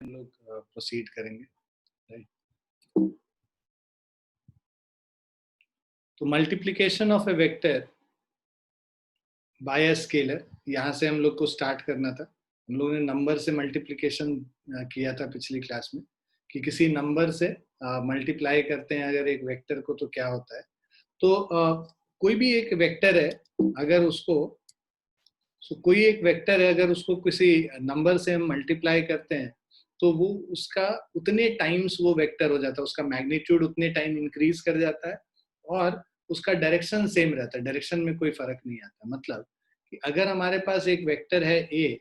हम लोग प्रोसीड करेंगे, राइट। तो multiplication of A vector by a scalar, यहाँ से हम लोग को स्टार्ट करना था। हम लोगों ने नंबर से मल्टीप्लिकेशन किया था पिछली क्लास में, कि किसी नंबर से मल्टीप्लाई करते हैं अगर एक वेक्टर को तो क्या होता है। तो कोई भी एक वेक्टर है, अगर उसको कोई एक वेक्टर है अगर उसको किसी नंबर से हम मल्टीप्लाई करते हैं तो वो उसका उतने टाइम्स वो वेक्टर हो जाता है, उसका मैग्नीट्यूड उतने टाइम इंक्रीज कर जाता है और उसका डायरेक्शन सेम रहता है, डायरेक्शन में कोई फर्क नहीं आता। मतलब कि अगर हमारे पास एक वेक्टर है ए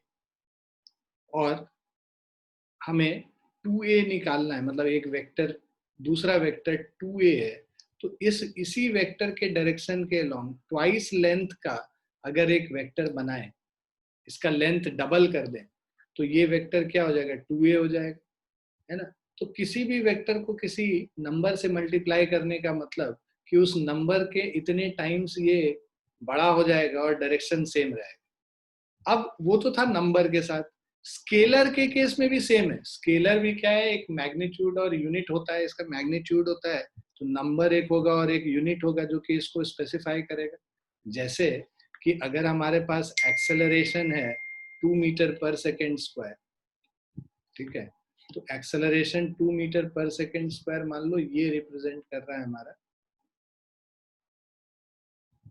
और हमें 2a निकालना है, मतलब एक वेक्टर दूसरा वेक्टर 2a है, तो इसी वेक्टर के डायरेक्शन के अलोंग ट्वाइस लेंथ का अगर एक वेक्टर बनाए, इसका लेंथ डबल कर दें, तो ये वेक्टर क्या हो जाएगा, 2a हो जाएगा, है ना। तो किसी भी वेक्टर को किसी नंबर से मल्टीप्लाई करने का मतलब कि उस नंबर के इतने टाइम्स ये बड़ा हो जाएगा और डायरेक्शन सेम रहेगा। अब वो तो था नंबर के साथ, स्केलर के केस में भी सेम है। स्केलर भी क्या है, एक मैग्नीट्यूड और यूनिट होता है, इसका मैग्नीट्यूड होता है तो नंबर एक होगा और एक यूनिट होगा जो कि इसको स्पेसिफाई करेगा। जैसे कि अगर हमारे पास एक्सेलरेशन है 2 मीटर पर सेकेंड स्क्वायर, ठीक है, तो एक्सेलरेशन 2 मीटर पर सेकेंड स्क्वायर मान लो ये रिप्रेजेंट कर रहा है हमारा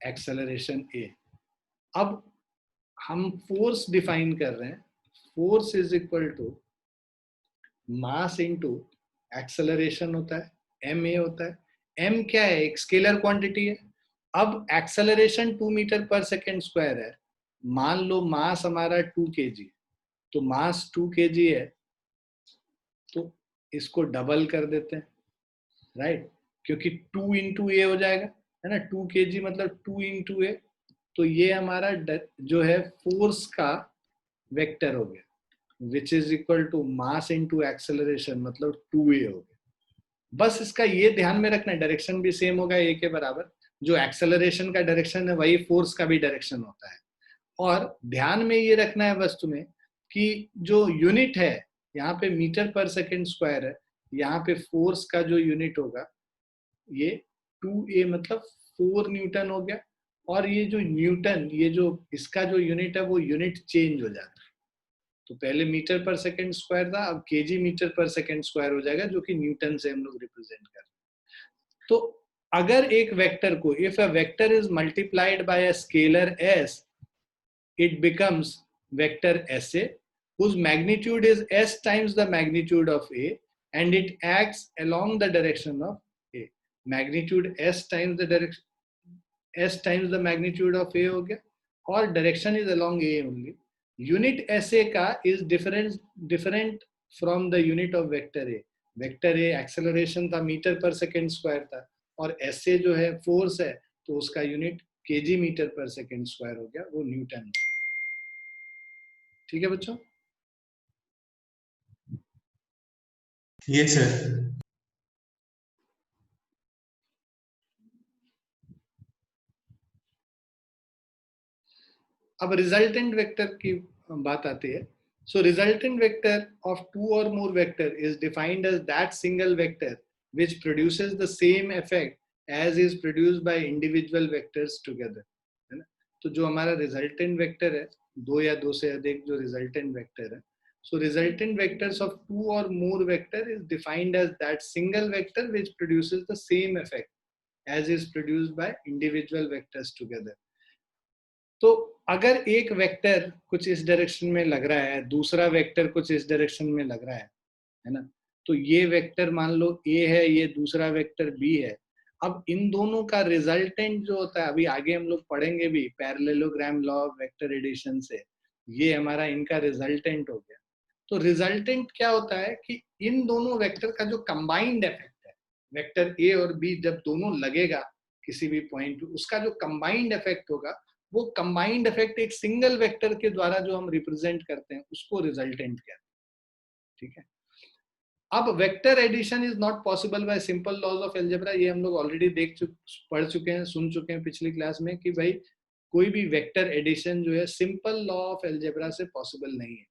एक्सेलरेशन ए। अब हम फोर्स डिफाइन कर रहे हैं, force is equal to mass into acceleration होता है, एम ए होता है। एम क्या है, एक स्केलर क्वांटिटी है। अब एक्सेलरेशन 2 मीटर पर सेकेंड स्क्वायर है, मान लो मास हमारा 2 kg, तो मास 2 kg है, तो इसको डबल कर देते हैं, राइट, क्योंकि 2 × a हो जाएगा, है ना। 2 kg मतलब 2 × a, तो ये हमारा जो है फोर्स का वेक्टर हो गया, which is equal to mass into acceleration, मतलब 2a हो गया। बस इसका ये ध्यान में रखना है, डायरेक्शन भी सेम होगा a के बराबर, जो एक्सेलरेशन का डायरेक्शन है वही फोर्स का भी डायरेक्शन होता है। और ध्यान में ये रखना है वस्तु में कि जो यूनिट है यहाँ पे मीटर पर सेकेंड स्क्वायर है, यहाँ पे फोर्स का जो यूनिट होगा ये 2a मतलब 4 न्यूटन हो गया। और ये जो न्यूटन, ये जो इसका जो यूनिट है वो यूनिट चेंज हो जाता है। तो पहले मीटर पर सेकेंड स्क्वायर था, अब केजी मीटर पर सेकेंड स्क्वायर हो जाएगा, जो कि न्यूटन से हम लोग रिप्रेजेंट कर रहे हैं। तो अगर एक वेक्टर को, if a vector is multiplied by a scalar s, it becomes vector SA whose magnitude is s times the magnitude of a and it acts along the direction of a. Magnitude s times the direction, s times the magnitude of a हो गया और direction is along a only. Unit SA का is different from the unit of vector a. Vector a acceleration था metre पर second square था और SA जो है फोर्स है, तो उसका यूनिट kg मीटर पर सेकेंड स्क्वायर हो गया, वो न्यूटन। ठीक है बच्चों। ये सर। अब रिजल्टेंट वेक्टर की बात आती है। So resultant vector of two or more vector is defined as that single vector which produces the same effect as is produced by individual vectors together, है ना। तो जो हमारा रिजल्टेंट वेक्टर है, दो या दो से अधिक जो रिजल्टेंट वेक्टर है, so resultant vectors of two or more vector is defined as that single vector which produces the same effect as is produced by individual vectors together. तो अगर एक वेक्टर कुछ इस डायरेक्शन में लग रहा है, दूसरा वेक्टर कुछ इस डायरेक्शन में लग रहा है ना, तो ये वेक्टर मान लो ए है, ये दूसरा वेक्टर बी है। अब इन दोनों का रिजल्टेंट जो होता है, अभी आगे हम लोग पढ़ेंगे भी parallelogram law of vector addition से, ये हमारा इनका रिजल्टेंट हो गया। तो रिजल्टेंट क्या होता है कि इन दोनों वेक्टर का जो कंबाइंड इफेक्ट है, वेक्टर ए और बी जब दोनों लगेगा किसी भी पॉइंट, उसका जो कंबाइंड इफेक्ट होगा, वो कंबाइंड इफेक्ट एक सिंगल वेक्टर के द्वारा जो हम रिप्रेजेंट करते हैं उसको रिजल्टेंट कहते हैं। ठीक है। अब vector addition is not possible by simple laws of algebra, ये हम लोग ऑलरेडी पढ़ चुके हैं, सुन चुके हैं पिछली क्लास में कि भाई कोई भी वेक्टर एडिशन जो है सिंपल लॉ ऑफ अलजेब्रा से पॉसिबल नहीं है,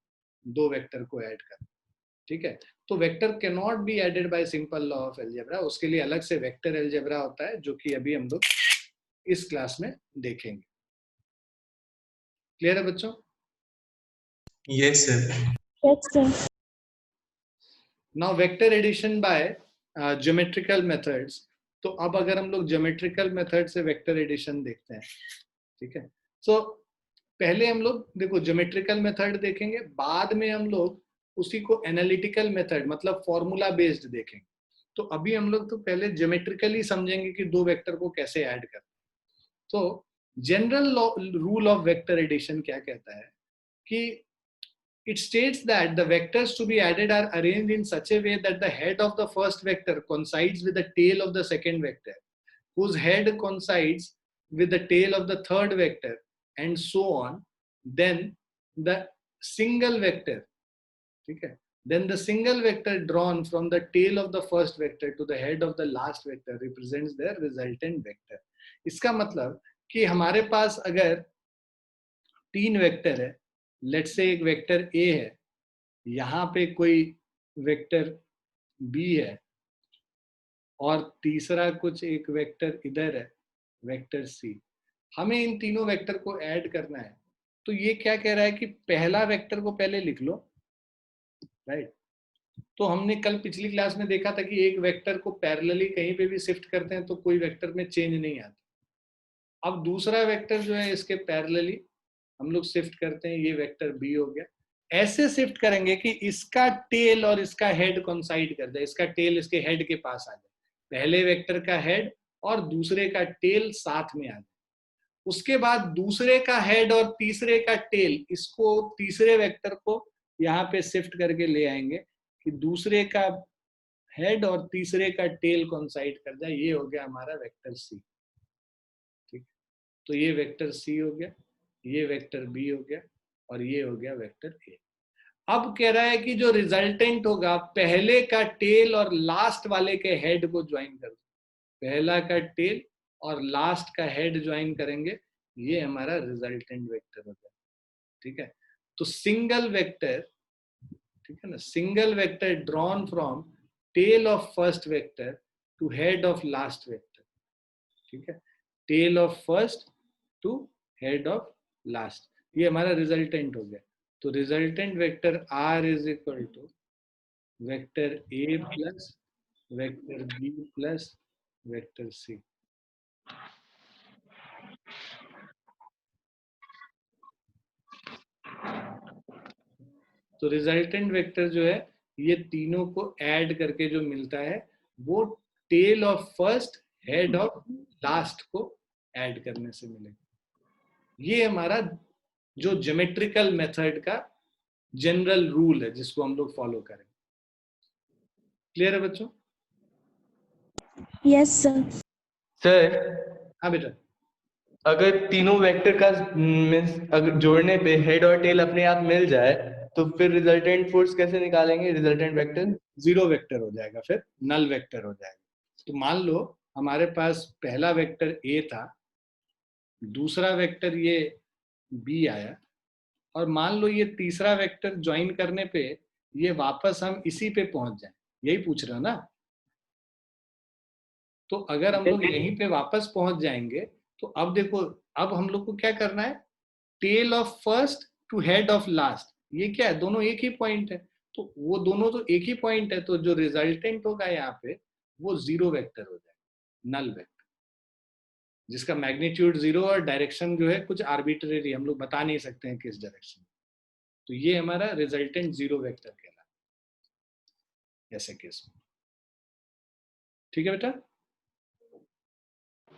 दो वेक्टर को ऐड कर। ठीक है, तो vector can not be added by simple law of algebra, उसके लिए अलग से वेक्टर अलजेब्रा होता है, जो कि अभी हम लोग इस क्लास में देखेंगे। क्लियर है बच्चों? Yes sir. Yes, sir. Now vector addition by geometrical methods. तो अब अगर हम लोग ज्योमेट्रिकल मेथड से वेक्टर एडिशन देखते हैं, ठीक है, तो पहले हम लोग देखो ज्योमेट्रिकल मेथड देखेंगे, बाद में हम लोग उसी को एनालिटिकल मेथड मतलब फॉर्मूला बेस्ड देखेंगे। तो अभी हम लोग तो पहले ज्योमेट्रिकली समझेंगे कि दो वेक्टर को कैसे ऐड करते हैं। तो general rule of vector addition क्या कहता है कि it states that the vectors to be added are arranged in such a way that the head of the first vector coincides with the tail of the second vector, whose head coincides with the tail of the third vector, and so on. Then the single vector, okay, then the single vector drawn from the tail of the first vector to the head of the last vector represents their resultant vector. इसका मतलब कि हमारे पास अगर तीन vector है, late से एक vector A है, यहाँ पे कोई वेक्टर बी है, और तीसरा कुछ एक वेक्टर इधर है, वेक्टर सी। हमें इन तीनों वेक्टर को ऐड करना है। तो ये क्या कह रहा है कि पहला वेक्टर को पहले लिख लो, राइट। तो हमने कल पिछली क्लास में देखा था कि एक वेक्टर को पैरेलली कहीं पे भी शिफ्ट करते हैं तो कोई वेक्टर में चेंज नहीं आता। अब दूसरा वेक्टर जो है इसके पैरेलली हम लोग शिफ्ट करते हैं, ये वेक्टर बी हो गया। ऐसे शिफ्ट करेंगे कि इसका टेल और इसका हेड कोइंसाइड कर जाए, इसका टेल इसके हेड के पास आ जाए, पहले वेक्टर का हेड और दूसरे का टेल साथ में आ जाए। उसके बाद दूसरे का हेड और तीसरे का टेल, इसको तीसरे वेक्टर को यहाँ पे शिफ्ट करके ले आएंगे कि दूसरे का हेड और तीसरे का टेल कोइंसाइड कर जाए। ये हो गया हमारा वेक्टर सी, ठीक। तो ये वेक्टर सी हो गया, ये वेक्टर बी हो गया, और ये हो गया वेक्टर ए। अब कह रहा है कि जो रिजल्टेंट होगा पहले का टेल और लास्ट वाले के हेड को ज्वाइन कर दो, पहला का टेल और लास्ट का हेड ज्वाइन करेंगे, ये हमारा रिजल्टेंट वेक्टर हो गया, ठीक है। तो सिंगल वेक्टर, ठीक है ना, single vector drawn from tail of first vector to head of last vector, ठीक है, tail of first to head of last, ये हमारा रिजल्टेंट हो गया। तो resultant vector R is equal to vector A plus vector B plus vector C। तो resultant vector जो है ये तीनों को ऐड करके जो मिलता है वो tail of first head of last को ऐड करने से मिलेगा। ये हमारा जो ज्योमेट्रिकल मेथड का जनरल रूल है जिसको हम लोग फॉलो करें। क्लियर है बच्चों? Yes, sir. सर हाँ बेटा। अगर तीनों वेक्टर का मीन्स अगर जोड़ने पे हेड और टेल अपने आप मिल जाए तो फिर रिजल्टेंट फोर्स कैसे निकालेंगे? रिजल्टेंट वेक्टर जीरो वेक्टर हो जाएगा, फिर नल वेक्टर हो जाएगा। तो मान लो हमारे पास पहला वेक्टर ए था, दूसरा वेक्टर ये बी आया, और मान लो ये तीसरा वेक्टर ज्वाइन करने पे ये वापस हम इसी पे पहुंच जाए, यही पूछ रहे हो ना? तो अगर हम लोग यहीं पे वापस पहुंच जाएंगे तो अब देखो, अब हम लोग को क्या करना है, tail of first to head of last, ये क्या है, दोनों एक ही पॉइंट है, तो वो दोनों तो एक ही पॉइंट है, तो जो रिजल्टेंट होगा यहाँ पे वो जीरो वेक्टर हो जाएगा, नल वेक्टर, जिसका मैग्नीट्यूड जीरो और डायरेक्शन जो है कुछ आर्बिट्रेरी, हम लोग बता नहीं सकते हैं किस डायरेक्शन में। तो ये हमारा रिजल्टेंट जीरो वेक्टर कहलाता है ऐसे केस में। ठीक है बेटा?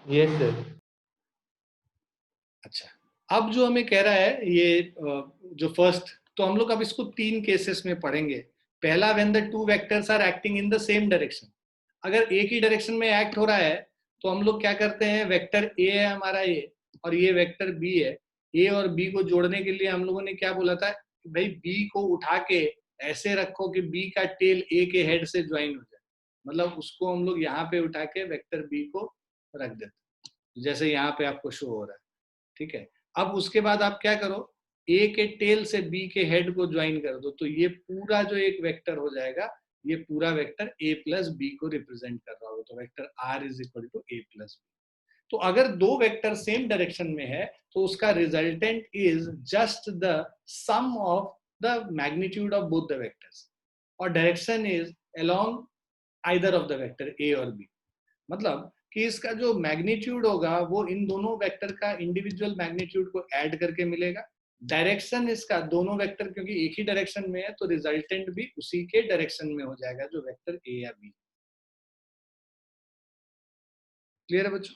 Yes sir. अच्छा, अब जो हमें कह रहा है ये जो फर्स्ट, तो हम लोग अब इसको तीन केसेस में पढ़ेंगे। पहला, when the two vectors are acting in the same direction, अगर एक ही डायरेक्शन में एक्ट हो रहा है तो हम लोग क्या करते हैं, वेक्टर ए है हमारा ये और ये वेक्टर बी है, ए और बी को जोड़ने के लिए हम लोगों ने क्या बोला था, भाई बी को उठा के ऐसे रखो कि बी का टेल ए के हेड से ज्वाइन हो जाए, मतलब उसको हम लोग यहाँ पे उठा के वेक्टर बी को रख देते, जैसे यहाँ पे आपको शो हो रहा है, ठीक है। अब उसके बाद आप क्या करो, ए के टेल से बी के हेड को ज्वाइन कर दो, तो ये पूरा जो एक वेक्टर हो जाएगा, ये पूरा वेक्टर a प्लस बी को रिप्रेजेंट कर रहा होगा, तो vector r is equal to a plus B. तो अगर दो वेक्टर सेम डायरेक्शन में है तो उसका resultant is just the sum of the magnitude of both the vectors, और direction is along either of the vector a और b। मतलब कि इसका जो मैग्नीट्यूड होगा वो इन दोनों वेक्टर का इंडिविजुअल मैग्नीट्यूड को ऐड करके मिलेगा। डायरेक्शन इसका दोनों वेक्टर क्योंकि एक ही डायरेक्शन में है तो रिजल्टेंट भी उसी के डायरेक्शन में हो जाएगा जो वेक्टर a या b। क्लियर है बच्चों?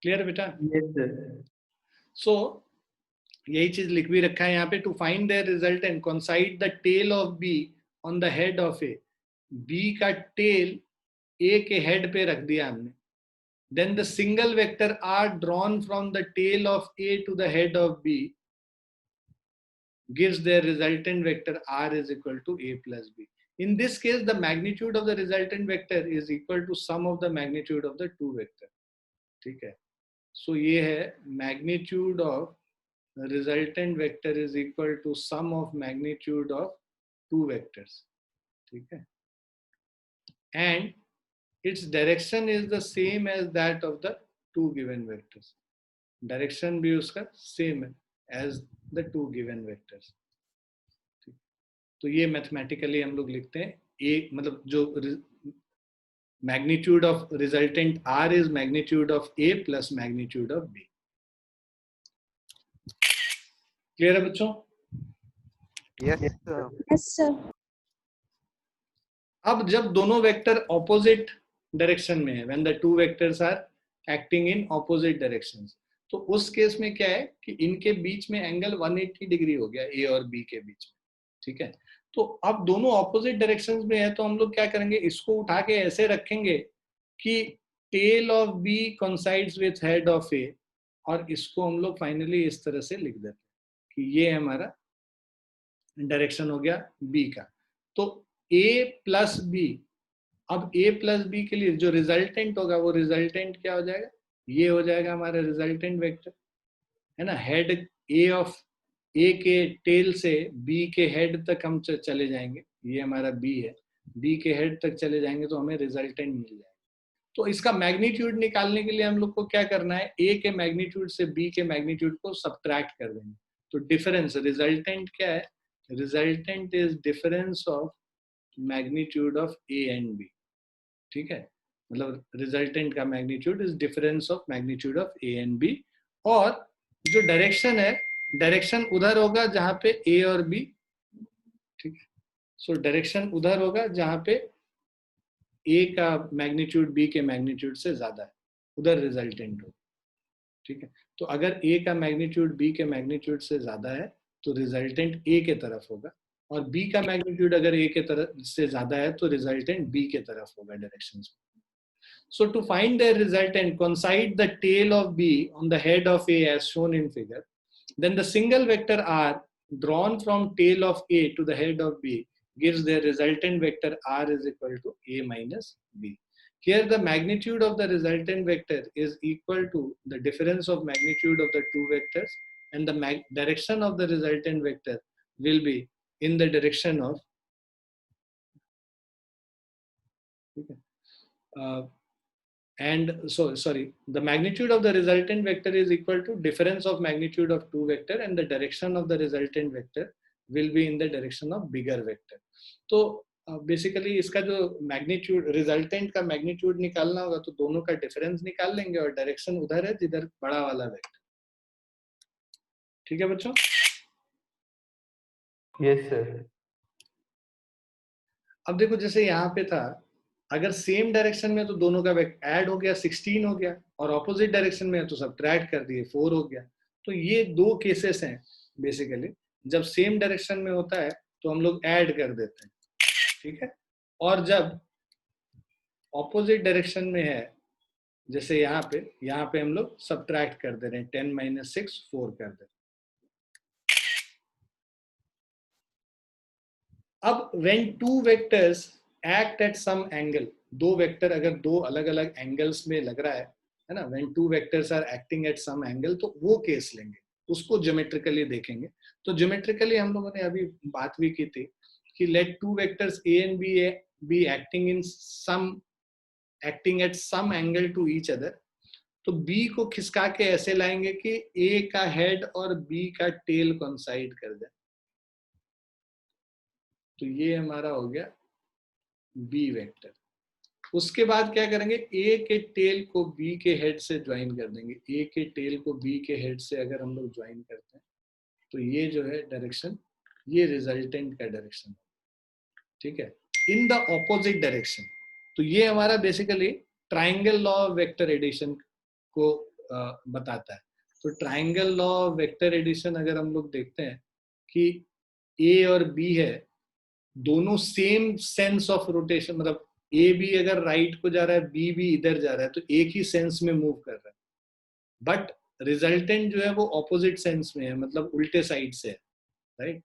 क्लियर है बेटा? Yes sir. सो यही चीज लिख भी रखा है यहाँ पे, to find their resultant coincide the tail of B on the head of A. B का टेल ए के हेड पे रख दिया हमने। Then the single vector r drawn from the tail of A to the head of B gives their resultant vector r is equal to A plus B. In this case, the magnitude of the resultant vector is equal to sum of the magnitude of the two vector. ठीक है? So ये है magnitude of resultant vector is equal to sum of magnitude of two vectors. ठीक है? And its direction is the same as that of the two given vectors. Direction भी उसका same as the two given vectors. तो ये mathematically हम लोग लिखते हैं ए, मतलब जो magnitude of resultant R is magnitude of A plus magnitude of B. Clear है बच्चों? Yes sir. अब जब दोनों वेक्टर ऑपोजिट डायरेक्शन में है, when the two vectors are acting in opposite directions, तो उस केस में क्या है कि इनके बीच में एंगल 180 डिग्री हो गया ए और बी के बीच में। ठीक है? तो अब दोनों ऑपोजिट डायरेक्शंस में है तो हम लोग क्या करेंगे, इसको उठा के ऐसे रखेंगे कि tail of B coincides with head of A, और इसको हम लोग फाइनली इस तरह से लिख देते हैं कि ये हमारा डायरेक्शन हो गया बी का। तो a प्लस बी, अब a प्लस बी के लिए जो रिजल्टेंट होगा वो रिजल्टेंट क्या हो जाएगा, ये हो जाएगा हमारा रिजल्टेंट वेक्टर, है ना। हेड a ऑफ a के टेल से b के हेड तक हम चले जाएंगे, ये हमारा b है, b के हेड तक चले जाएंगे तो हमें रिजल्टेंट मिल जाएगा। तो इसका मैग्नीट्यूड निकालने के लिए हम लोग को क्या करना है, a के मैग्नीट्यूड से b के मैग्नीट्यूड को सब्ट्रैक्ट कर देंगे। तो डिफरेंस, रिजल्टेंट क्या है, resultant is difference of magnitude of a and b। ठीक है? मतलब रिजल्टेंट का magnitude is difference of magnitude of a and b, और जो डायरेक्शन है, डायरेक्शन उधर होगा जहां पे a और b, ठीक है, सो डायरेक्शन उधर होगा जहां पे a का मैग्नीट्यूड b के मैग्नीट्यूड से ज्यादा है, उधर रिजल्टेंट होगा। ठीक है? तो अगर a का मैग्नीट्यूड b के मैग्नीट्यूड से ज्यादा है तो रिजल्टेंट a के तरफ होगा, और b का मैग्नीट्यूड अगर a के तरफ से ज्यादा है तो रिजल्टेंट b के तरफ होगा डायरेक्शंस में। So to find the resultant, coincide the tail of b on the head of a as shown in figure. Then the single vector r drawn from tail of a to the head of b gives the resultant vector r is equal to a minus b. Here the magnitude of the resultant vector is equal to the difference of magnitude of the two vectors, and the direction of the resultant vector will be in the direction of and so sorry, the magnitude of the resultant vector is equal to difference of magnitude of two vector, and the direction of the resultant vector will be in the direction of bigger vector. तो basically इसका जो magnitude, resultant का magnitude निकालना होगा तो दोनों का difference निकाल लेंगे, और डायरेक्शन उधर है जिधर बड़ा वाला वेक्टर। ठीक है बच्चों? Yes sir. अब देखो जैसे यहाँ पे था, अगर सेम डायरेक्शन में तो दोनों का ऐड हो गया 16 हो गया, और ऑपोजिट डायरेक्शन में है तो सब्ट्रैक्ट कर दिए 4 हो गया। तो ये दो केसेस हैं बेसिकली, जब सेम डायरेक्शन में होता है तो हम लोग ऐड कर देते हैं, ठीक है, और जब ऑपोजिट डायरेक्शन में है जैसे यहाँ पे हम लोग सब्ट्रैक्ट कर दे रहे हैं, 10 - 6 4 कर दे रहे हैं। अब when two vectors act at some angle, दो वेक्टर अगर दो अलग अलग एंगल्स में लग रहा है, है ना, when two vectors are acting at some angle, तो वो केस लेंगे, उसको ज्योमेट्रिकली देखेंगे। तो ज्योमेट्रिकली हम लोगों ने अभी बात भी की थी कि let two vectors A and B acting at some angle to each other, तो बी को खिसका के ऐसे लाएंगे कि ए का हेड और बी का टेल कोइंसाइड कर दे। तो ये हमारा हो गया बी वेक्टर। उसके बाद क्या करेंगे, ए के टेल को बी के हेड से ज्वाइन कर देंगे। ए के टेल को बी के हेड से अगर हम लोग ज्वाइन करते हैं तो ये जो है डायरेक्शन, ये रिजल्टेंट का डायरेक्शन, ठीक है, इन द ऑपोजिट डायरेक्शन। तो ये हमारा basically triangle law of vector addition को बताता है। तो triangle law of vector addition अगर हम लोग देखते हैं कि ए और बी है, दोनों सेम सेंस ऑफ रोटेशन, मतलब ए भी अगर राइट को जा रहा है, बी भी इधर जा रहा है, तो एक ही सेंस में मूव कर रहा है, बट रिजल्टेंट जो है वो ऑपोजिट सेंस में है, मतलब उल्टे साइड से है, राइट।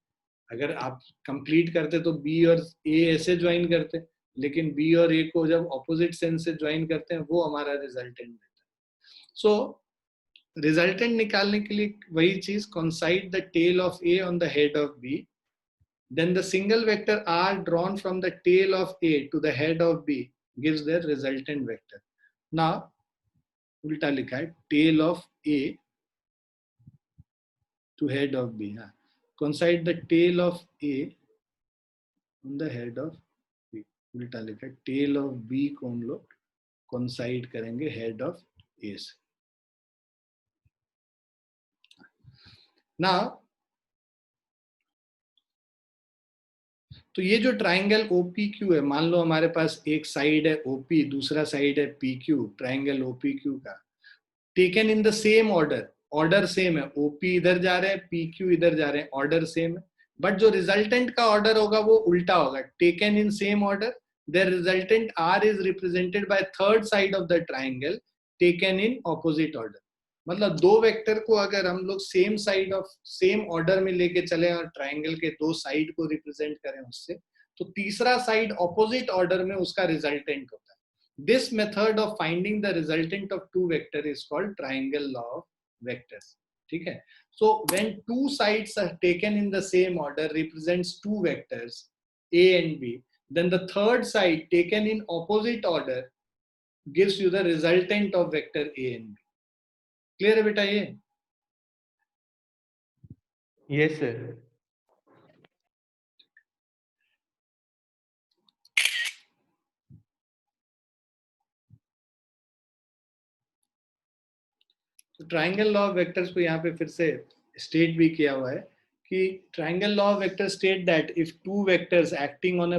अगर आप कंप्लीट करते तो बी और ए ऐसे ज्वाइन करते, लेकिन बी और ए को जब ऑपोजिट सेंस से ज्वाइन करते हैं वो हमारा रिजल्टेंट देता है। सो रिजल्टेंट निकालने के लिए वही चीज, coincide the tail of A on the head of B, then the single vector R drawn from the tail of A to the head of B gives their resultant vector. Now उल्टा लिखा है, tail of A to head of B, हाँ, coincide the tail of A on the head of B, उल्टा लिखा है, tail of B को हम लोग coincide करेंगे head of A से। Now तो ये जो ट्राइंगल OPQ है, मान लो हमारे पास एक साइड है OP, दूसरा साइड है PQ, ट्राइंगल OPQ का, taken in the same order, order same है, OP इधर जा रहे हैं, PQ इधर जा रहे हैं, ऑर्डर सेम है, बट जो रिजल्टेंट का ऑर्डर होगा वो उल्टा होगा। Taken in same order, the resultant R is represented by third side of the triangle taken in opposite order. मतलब दो वेक्टर को अगर हम लोग same side of same order में लेके चले और ट्राइंगल के दो साइड को रिप्रेजेंट करें उससे, तो तीसरा साइड ऑपोजिट ऑर्डर में उसका रिजल्टेंट होता है। This method of finding the resultant of two vector is called triangle law of vectors, ठीक है। So when two sides are taken in the same order represents two vectors A and B, then the third side taken in opposite order gives you the resultant of vector A and B. Clear है बेटा ये? Yes sir. तो triangle law of vectors को यहाँ पे फिर से state भी किया हुआ है कि triangle law of vector state that if two vectors acting on a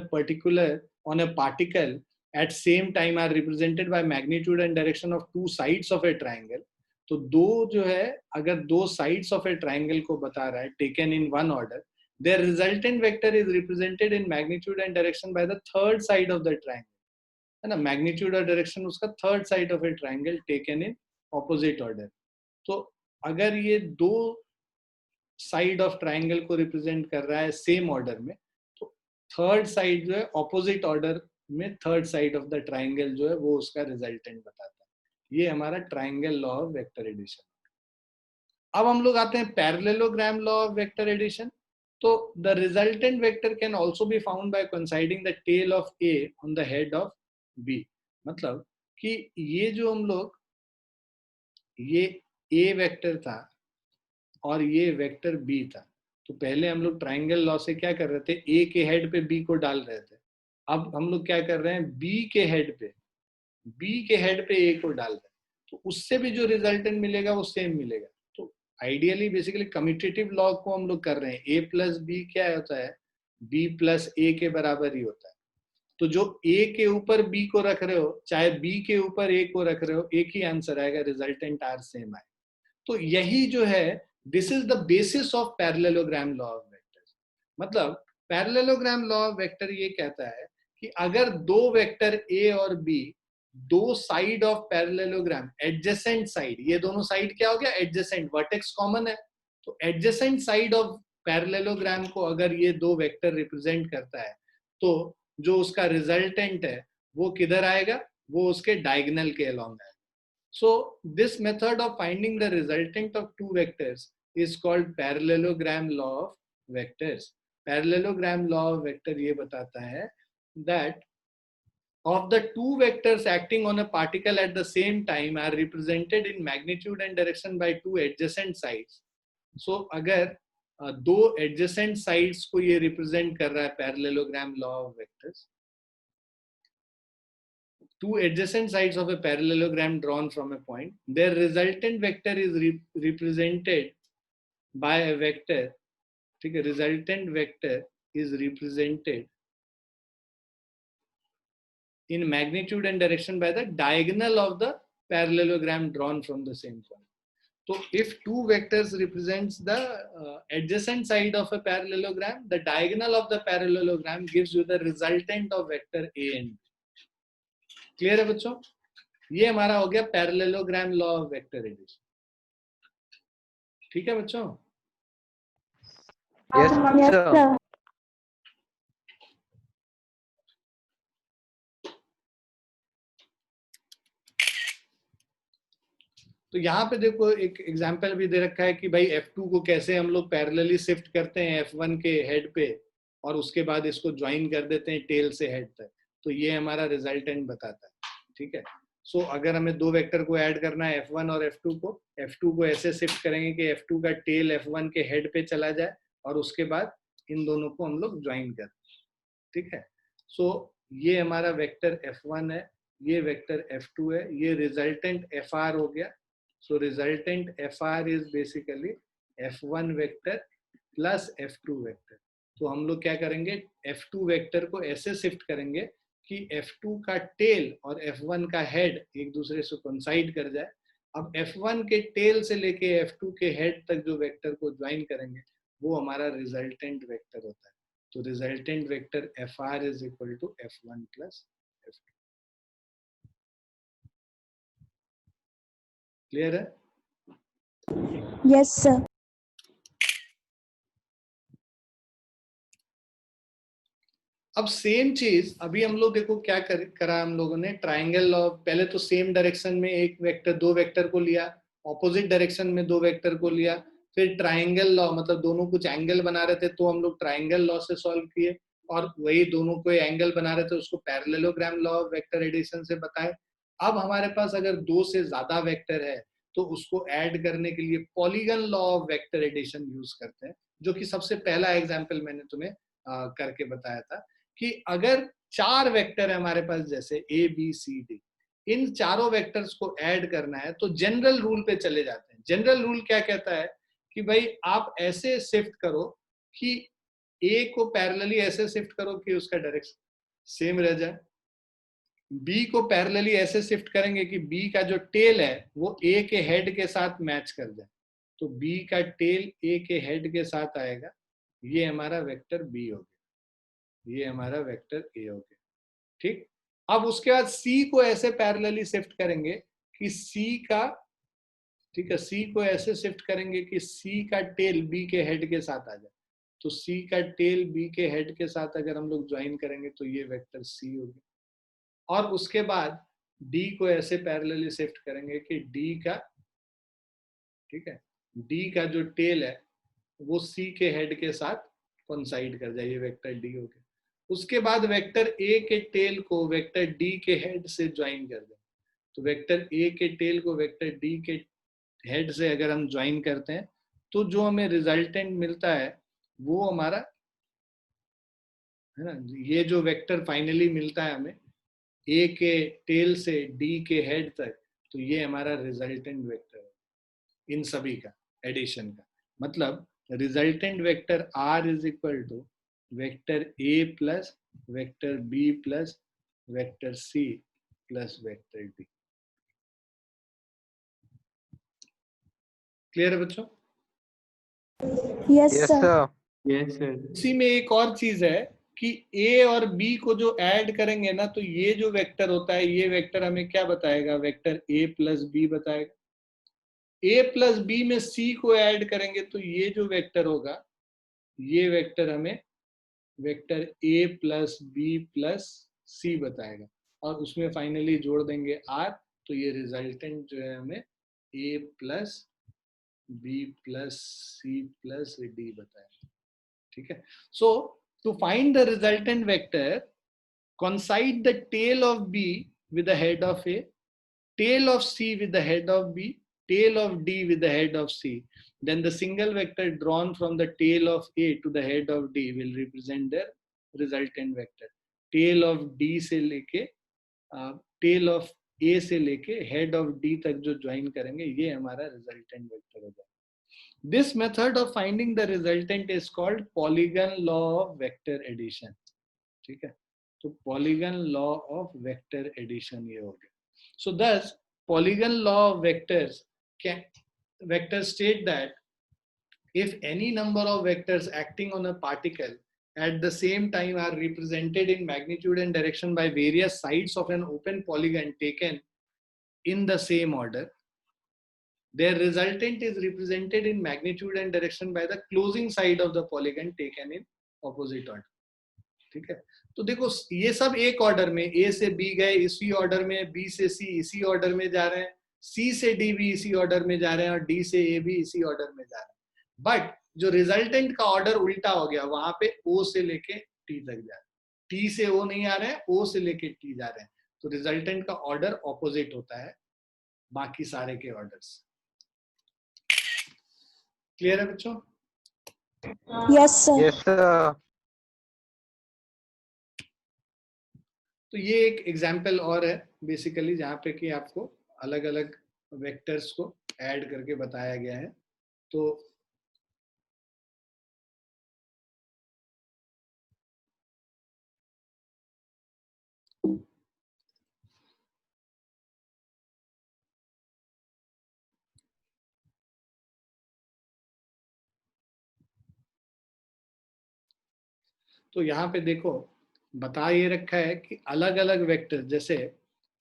particle at same time are represented by magnitude and direction of two sides of a triangle, तो दो जो है अगर दो sides of a triangle को बता रहा है taken in one order, their resultant vector is represented in magnitude and direction by the third side of the triangle, है ना, magnitude और direction उसका third side of a triangle taken in opposite order। तो अगर ये दो side of triangle को represent कर रहा है सेम ऑर्डर में, तो थर्ड साइड जो है ऑपोजिट ऑर्डर में third side of the triangle जो है वो उसका रिजल्टेंट बताता है। ये हमारा triangle law of vector addition. अब हम लोग आते हैं parallelogram law of vector addition. तो the resultant vector can also be found by coinciding the tail of A on the head of B. मतलब कि ये जो हम लोग, ये ए वेक्टर था और ये वेक्टर बी था, तो पहले हम लोग ट्राइंगल लॉ से क्या कर रहे थे, ए के हेड पे बी को डाल रहे थे। अब हम लोग क्या कर रहे हैं, बी के हेड पे ए को डाल रहे हैं, तो उससे भी जो रिजल्टेंट मिलेगा वो सेम मिलेगा। तो आइडियली बेसिकली कम्यूटेटिव लॉ को हम लोग कर रहे हैं, ए प्लस बी क्या होता है, बी प्लस ए के बराबर ही होता है। तो जो ए के ऊपर बी को रख रहे हो, चाहे बी के ऊपर ए को रख रहे हो, एक ही आंसर आएगा, रिजल्टेंट आर सेम आए। तो यही जो है, this is the basis of parallelogram law of vectors. मतलब पैरेललोग्राम लॉ ऑफ वेक्टर ये कहता है कि अगर दो वेक्टर ए और बी, दो side of parallelogram, adjacent side, ये दोनों साइड क्या हो गया, एडजेसेंट, वर्टेक्स कॉमन है, तो एडजेसेंट साइड ऑफ पैरेललोग्राम को अगर ये दो वेक्टर रिप्रेजेंट करता है, तो जो उसका रिजल्टेंट है वो किधर आएगा, वो उसके डायगोनल के अलोंग आएगा। So this method of finding the resultant of two vectors is called parallelogram law of vectors. Parallelogram law of vector ये बताता है that of the two vectors acting on a particle at the same time are represented in magnitude and direction by two adjacent sides. So अगर दो adjacent sides को ये represent कर रहा है parallelogram law of vectors, two adjacent sides of a parallelogram drawn from a point, their resultant vector is represented by a vector. ठीक है, resultant vector is represented in magnitude and direction by the diagonal of the parallelogram drawn from the same point. So if two vectors represents the adjacent side of a parallelogram, the diagonal of the parallelogram gives you the resultant of vector A and B. Clear है बच्चों? ये हमारा हो गया parallelogram law of vector addition. ठीक है बच्चों? Yes, sir. तो यहाँ पे देखो एक एग्जांपल भी दे रखा है कि भाई F2 को कैसे हम लोग पैरेलली शिफ्ट करते हैं F1 के हेड पे और उसके बाद इसको ज्वाइन कर देते हैं टेल से हेड तक. तो ये हमारा रिजल्टेंट बताता है. ठीक है. सो अगर हमें दो वेक्टर को ऐड करना है F1 और F2 को ऐसे शिफ्ट करेंगे कि F2 का टेल F1 के हेड पे चला जाए और उसके बाद इन दोनों को हम लोग ज्वाइन कर. ठीक है. सो ये हमारा वेक्टर F1 है, ये वेक्टर F2 है, ये रिजल्टेंट FR हो गया. So resultant FR is basically F1 vector plus F2 vector. तो हम लोग क्या करेंगे, F2 वेक्टर को ऐसे शिफ्ट करेंगे कि F2 का टेल और F1 का हेड एक दूसरे से कोइंसाइड कर जाए. अब F1 के टेल से लेके F2 के हेड तक जो वेक्टर को ज्वाइन करेंगे वो हमारा रिजल्टेंट वेक्टर होता है. तो resultant vector FR is equal to F1 plus F2. Clear है? Yes, sir. अब सेम चीज अभी हम लोग देखो क्या करा हम लोगों ने. ट्राइंगल लॉ, पहले तो सेम डायरेक्शन में एक वेक्टर दो वेक्टर को लिया, ऑपोजिट डायरेक्शन में दो वेक्टर को लिया, फिर ट्राइंगल लॉ मतलब दोनों कुछ एंगल बना रहे थे तो हम लोग ट्राइंगल लॉ से सॉल्व किए, और वही दोनों को एंगल बना रहे थे उसको parallelogram law of vector addition से बताए. अब हमारे पास अगर दो से ज्यादा वेक्टर है तो उसको ऐड करने के लिए polygon law of vector addition use करते हैं, जो कि सबसे पहला एग्जांपल मैंने तुम्हें करके बताया था कि अगर चार वेक्टर है हमारे पास जैसे A B C D, इन चारों वेक्टर्स को ऐड करना है तो जनरल रूल पे चले जाते हैं. जनरल रूल क्या कहता है कि भाई आप ऐसे शिफ्ट करो कि A को पैरेलली ऐसे शिफ्ट करो कि उसका डायरेक्शन सेम रह जाए, B को पैरेलली ऐसे शिफ्ट करेंगे कि B का जो टेल है वो A के हेड के साथ मैच कर जाए, तो B का टेल A के हेड के साथ आएगा. ये हमारा वेक्टर B हो गया, ये हमारा वेक्टर A हो गया. ठीक. अब उसके बाद C को ऐसे पैरेलली शिफ्ट करेंगे कि C का, ठीक है, C को ऐसे शिफ्ट करेंगे कि C का टेल B के हेड के साथ आ जाए, तो C का टेल B के हेड के साथ अगर हम लोग ज्वाइन करेंगे तो ये वेक्टर C हो गया. और उसके बाद D को ऐसे पैरेलली शिफ्ट करेंगे कि D का, ठीक है, D का जो टेल है वो C के हेड के साथ कोइंसाइड कर जाए, ये वेक्टर D हो गया. उसके बाद वेक्टर A के टेल को वेक्टर D के हेड से ज्वाइन कर दें, तो वेक्टर A के टेल को वेक्टर D के हेड से अगर हम ज्वाइन करते हैं तो जो हमें रिजल्टेंट मिलता है वो हमारा है ना, ये जो वेक्टर फाइनली मिलता है हमें A के टेल से D के हेड तक, तो ये हमारा रिजल्टेंट वेक्टर है इन सभी का एडिशन का. मतलब resultant vector R is equal to vector A plus vector B plus vector C plus vector D. Clear है बच्चों? Yes, sir. Yes, sir. इसी में एक और चीज है कि A और B को जो ऐड करेंगे ना, तो ये जो वेक्टर होता है ये वेक्टर हमें क्या बताएगा, वेक्टर A प्लस B बताएगा. A प्लस B में C को ऐड करेंगे तो ये जो वेक्टर होगा ये वेक्टर हमें vector A plus B plus C बताएगा, और उसमें फाइनली जोड़ देंगे R, तो ये रिजल्टेंट जो है हमें a plus b plus c plus d बताया, ठीक है। So to find the resultant vector, coincide the tail of b with the head of a, tail of c with the head of b, tail of d with the head of c, then the single vector drawn from the tail of a to the head of d will represent their resultant vector. tail of d से लेके tail of a से लेके head of d तक जो join करेंगे ये हमारा resultant vector हो जाएगा. This method of finding the resultant is called polygon law of vector addition, ठीक है. तो polygon law of vector addition ये हो गया. So thus polygon law of vectors state that if any number of vectors acting on a particle at the same time are represented in magnitude and direction by various sides of an open polygon taken in the same order, their resultant is represented in magnitude and direction by the closing side of the polygon taken in opposite order, ठीक है. तो देखो ये सब एक order में, ए से B गए इसी ऑर्डर में, बी से सी इसी ऑर्डर में जा रहे हैं, सी से डी भी इसी ऑर्डर में जा रहे हैं और डी से ए भी इसी ऑर्डर में जा रहे हैं. बट जो रिजल्टेंट का ऑर्डर उल्टा हो गया, वहां पे ओ से लेके टी तक जा रहे हैं, टी से ओ नहीं आ रहे हैं, ओ से लेके टी जा रहे हैं. तो रिजल्टेंट का ऑर्डर ऑपोजिट होता है बाकी सारे के ऑर्डर्स. क्लियर है बच्चों? Yes, sir. Yes, sir. तो ये एक एग्जाम्पल और है बेसिकली जहाँ पे कि आपको अलग अलग वेक्टर्स को ऐड करके बताया गया है. तो यहाँ पे देखो बता ये रखा है कि अलग अलग वेक्टर, जैसे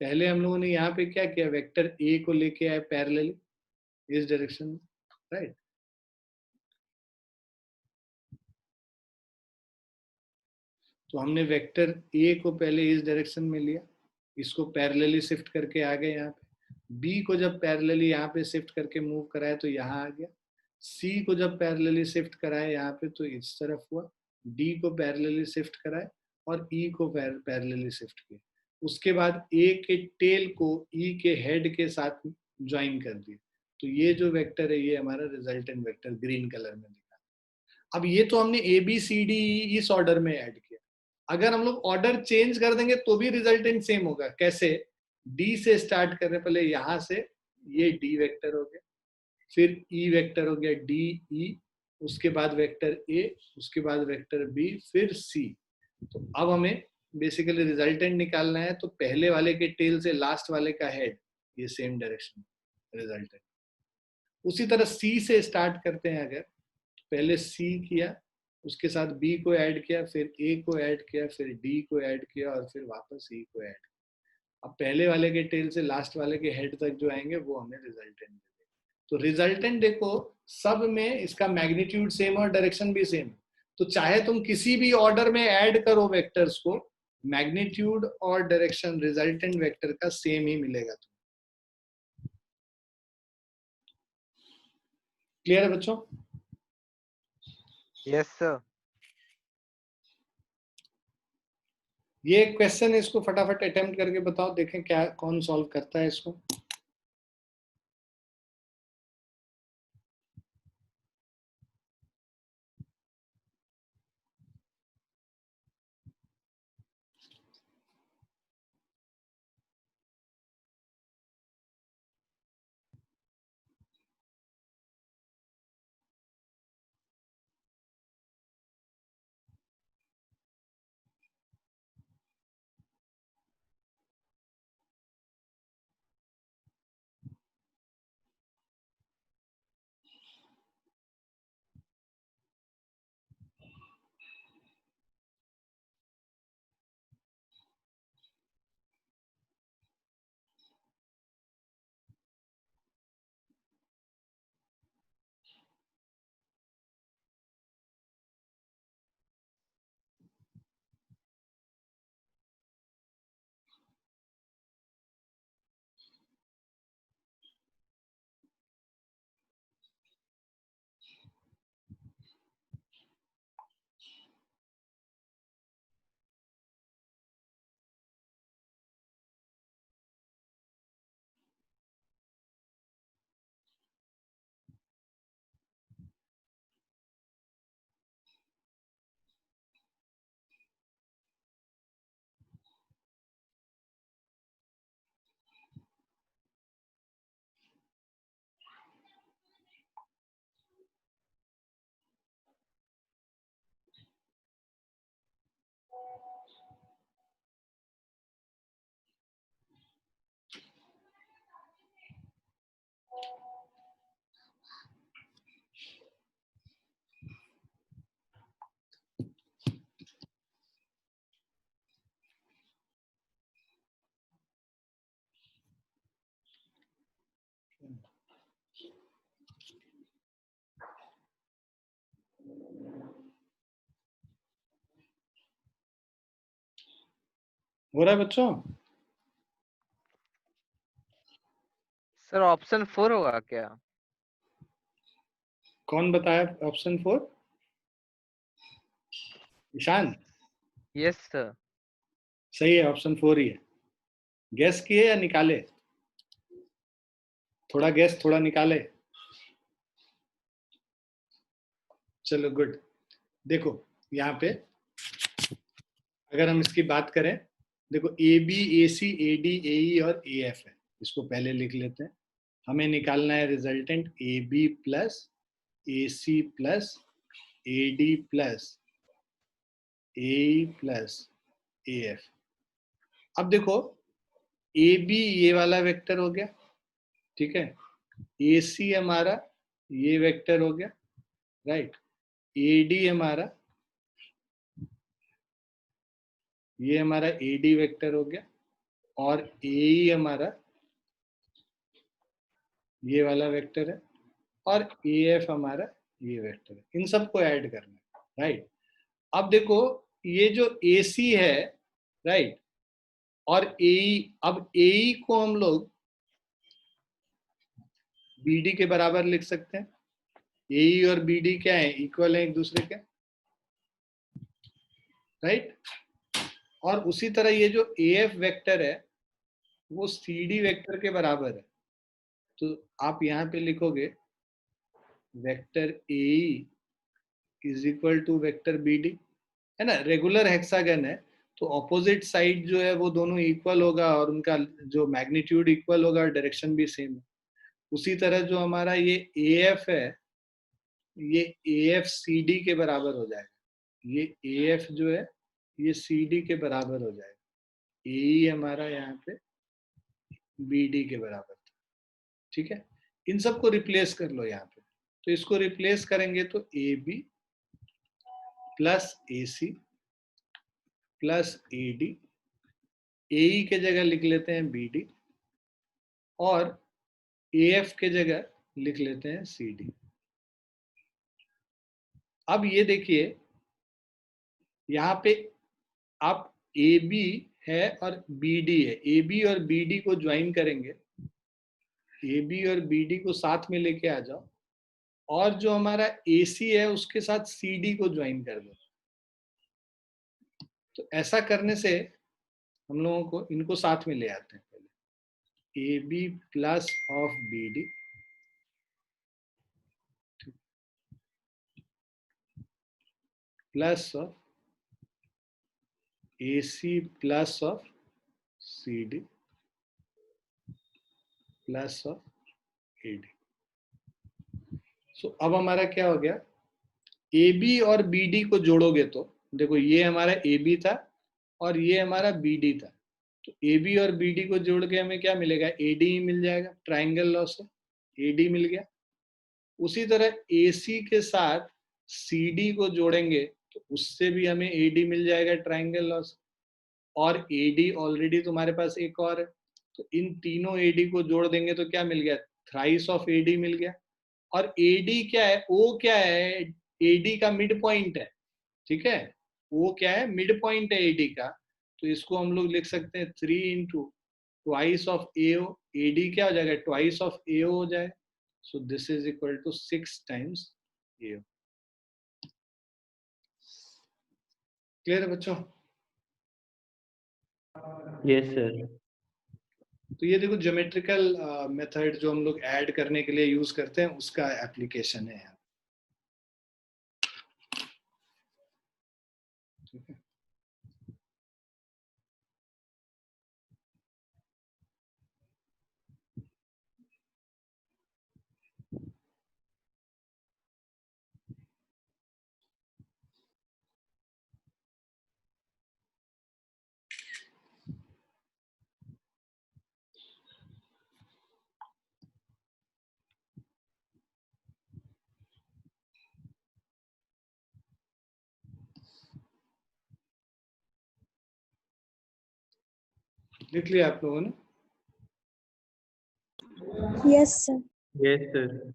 पहले हम लोगों ने यहाँ पे क्या किया, वेक्टर ए को लेके आए पैरेलली इस डायरेक्शन में, राइट. तो हमने वेक्टर ए को पहले इस डायरेक्शन में लिया, इसको पैरेलली शिफ्ट करके आ गए यहाँ पे. बी को जब पैरेलली यहाँ पे शिफ्ट करके मूव कराए तो यहाँ आ गया. सी को जब पैरेलली शिफ्ट कराए यहाँ पे तो इस तरफ हुआ. डी को पैरेलली शिफ्ट कराए और ई को पैरेलली शिफ्ट किया. उसके बाद ए के टेल को ई के हेड के साथ ज्वाइन कर दिया. तो ये जो वेक्टर है ये हमारा रिजल्टेंट वेक्टर ग्रीन कलर में दिखा. अब ये तो हमने ए बी सी डी इस ऑर्डर में ऐड किया. अगर हम लोग ऑर्डर चेंज कर देंगे तो भी रिजल्टेंट सेम होगा. कैसे? डी से स्टार्ट कर रहे, पहले यहां से ये डी वेक्टर हो गया, फिर ई वेक्टर हो गया डी ई, उसके बाद वेक्टर ए, उसके बाद वेक्टर बी, फिर सी. तो अब हमें बेसिकली रिजल्टेंट निकालना है. तो पहले वाले के टेल से लास्ट वाले का हेड ये सेम डायरेक्शन रिजल्टेंट. उसी तरह सी से स्टार्ट करते हैं. अगर पहले सी किया, उसके साथ बी को ऐड किया, फिर ए को ऐड किया, फिर डी को ऐड किया और फिर वापस ई को ऐड किया. अब पहले वाले के टेल से लास्ट वाले के हेड तक जो आएंगे वो हमें रिजल्टेंट देंगे. तो रिजल्टेंट देखो सब में इसका मैग्नीट्यूड सेम और डायरेक्शन भी सेम. तो चाहे तुम किसी भी ऑर्डर में ऐड करो वेक्टर्स को, मैग्नीट्यूड और डायरेक्शन रिजल्टेंट वेक्टर का सेम ही मिलेगा तुम्हें. क्लियर है बच्चों? Yes, sir. ये क्वेश्चन है, इसको फटाफट अटेम्प्ट करके बताओ, देखें क्या कौन सॉल्व करता है इसको. हो रहा है बच्चों? सर ऑप्शन 4 होगा क्या? कौन बताया ऑप्शन 4? ईशान? Yes sir. सही है, ऑप्शन 4 ही है। गैस किए या निकाले? थोड़ा गैस थोड़ा निकाले। चलो गुड। देखो यहाँ पे अगर हम इसकी बात करें, देखो A B A C A D A ई और ए एफ है। इसको पहले लिख लेते हैं। हमें निकालना है resultant A B plus A C plus A D plus A plus A F. अब देखो ए बी ये वाला वेक्टर हो गया, ठीक है। ए सी हमारा ये वेक्टर हो गया, राइट। ए डी हमारा ये हमारा ए डी वेक्टर हो गया, और ए ई हमारा ये वाला वेक्टर है, और ए एफ हमारा ये वेक्टर है। इन सबको ऐड करना है, राइट। अब देखो ये जो ए सी है, राइट, और ए ई, अब ए ई को हम लोग बी डी के बराबर लिख सकते हैं। ए ई और बी डी क्या है? इक्वल है एक दूसरे के, राइट। और उसी तरह ये जो ए एफ वेक्टर है वो सी डी वेक्टर के बराबर है। तो आप यहाँ पे लिखोगे vector A E is equal to vector B D, है ना। रेगुलर हेक्सागन है तो ऑपोजिट साइड जो है वो दोनों इक्वल होगा, और उनका जो मैग्नीट्यूड इक्वल होगा और डायरेक्शन भी सेम है। उसी तरह जो हमारा ये ए एफ है, ये ए एफ सी डी के बराबर हो जाएगा। ये ए एफ जो है ये सी डी के बराबर हो जाएगा। ए ई हमारा यहाँ पे बी डी के बराबर था, ठीक है। इन सबको रिप्लेस कर लो यहाँ पे। तो इसको रिप्लेस करेंगे तो A B plus A C plus A D, A E के जगह लिख लेते हैं बी डी, और ए एफ के जगह लिख लेते हैं सी डी। अब ये देखिए यहाँ पे आप ए बी है और बी डी है, ए बी और बी डी को ज्वाइन करेंगे। ए बी और बी डी को साथ में लेके आ जाओ, और जो हमारा ए सी है उसके साथ सी डी को ज्वाइन कर दो। तो ऐसा करने से हम लोगों को इनको साथ में ले आते हैं। पहले A B plus of B D plus of A C plus of C D plus of A D. So अब हमारा क्या हो गया, ए बी और बी डी को जोड़ोगे तो देखो ये हमारा ए बी था और ये हमारा बी डी था। तो ए बी और बी डी को जोड़ के हमें क्या मिलेगा? ए डी मिल जाएगा, ट्राइंगल लॉ से ए डी मिल गया। उसी तरह ए सी के साथ सी डी को जोड़ेंगे तो उससे भी हमें ए डी मिल जाएगा ट्राइंगल लॉ से, और ए डी ऑलरेडी तुम्हारे पास एक और है। तो इन तीनों ए डी को जोड़ देंगे तो क्या मिल गया? थ्राइस ऑफ ए डी मिल गया। और ए डी क्या है? ओ क्या है? ए डी का मिड पॉइंट है, ठीक है। वो क्या है? मिड पॉइंट है ए डी का। तो इसको हम लोग लिख सकते हैं 3 into twice of A O. A D क्या हो जाएगा? ट्वाइस ऑफ ए ओ हो जाए। So this is equal to 6 times A O. Clear है बच्चों? Yes sir. तो ये देखो ज्योमेट्रिकल मेथड जो हम लोग ऐड करने के लिए यूज करते हैं उसका एप्लीकेशन है यहाँ। ठीक है। लिख लिया आप लोगों ने? Yes, sir. Yes sir.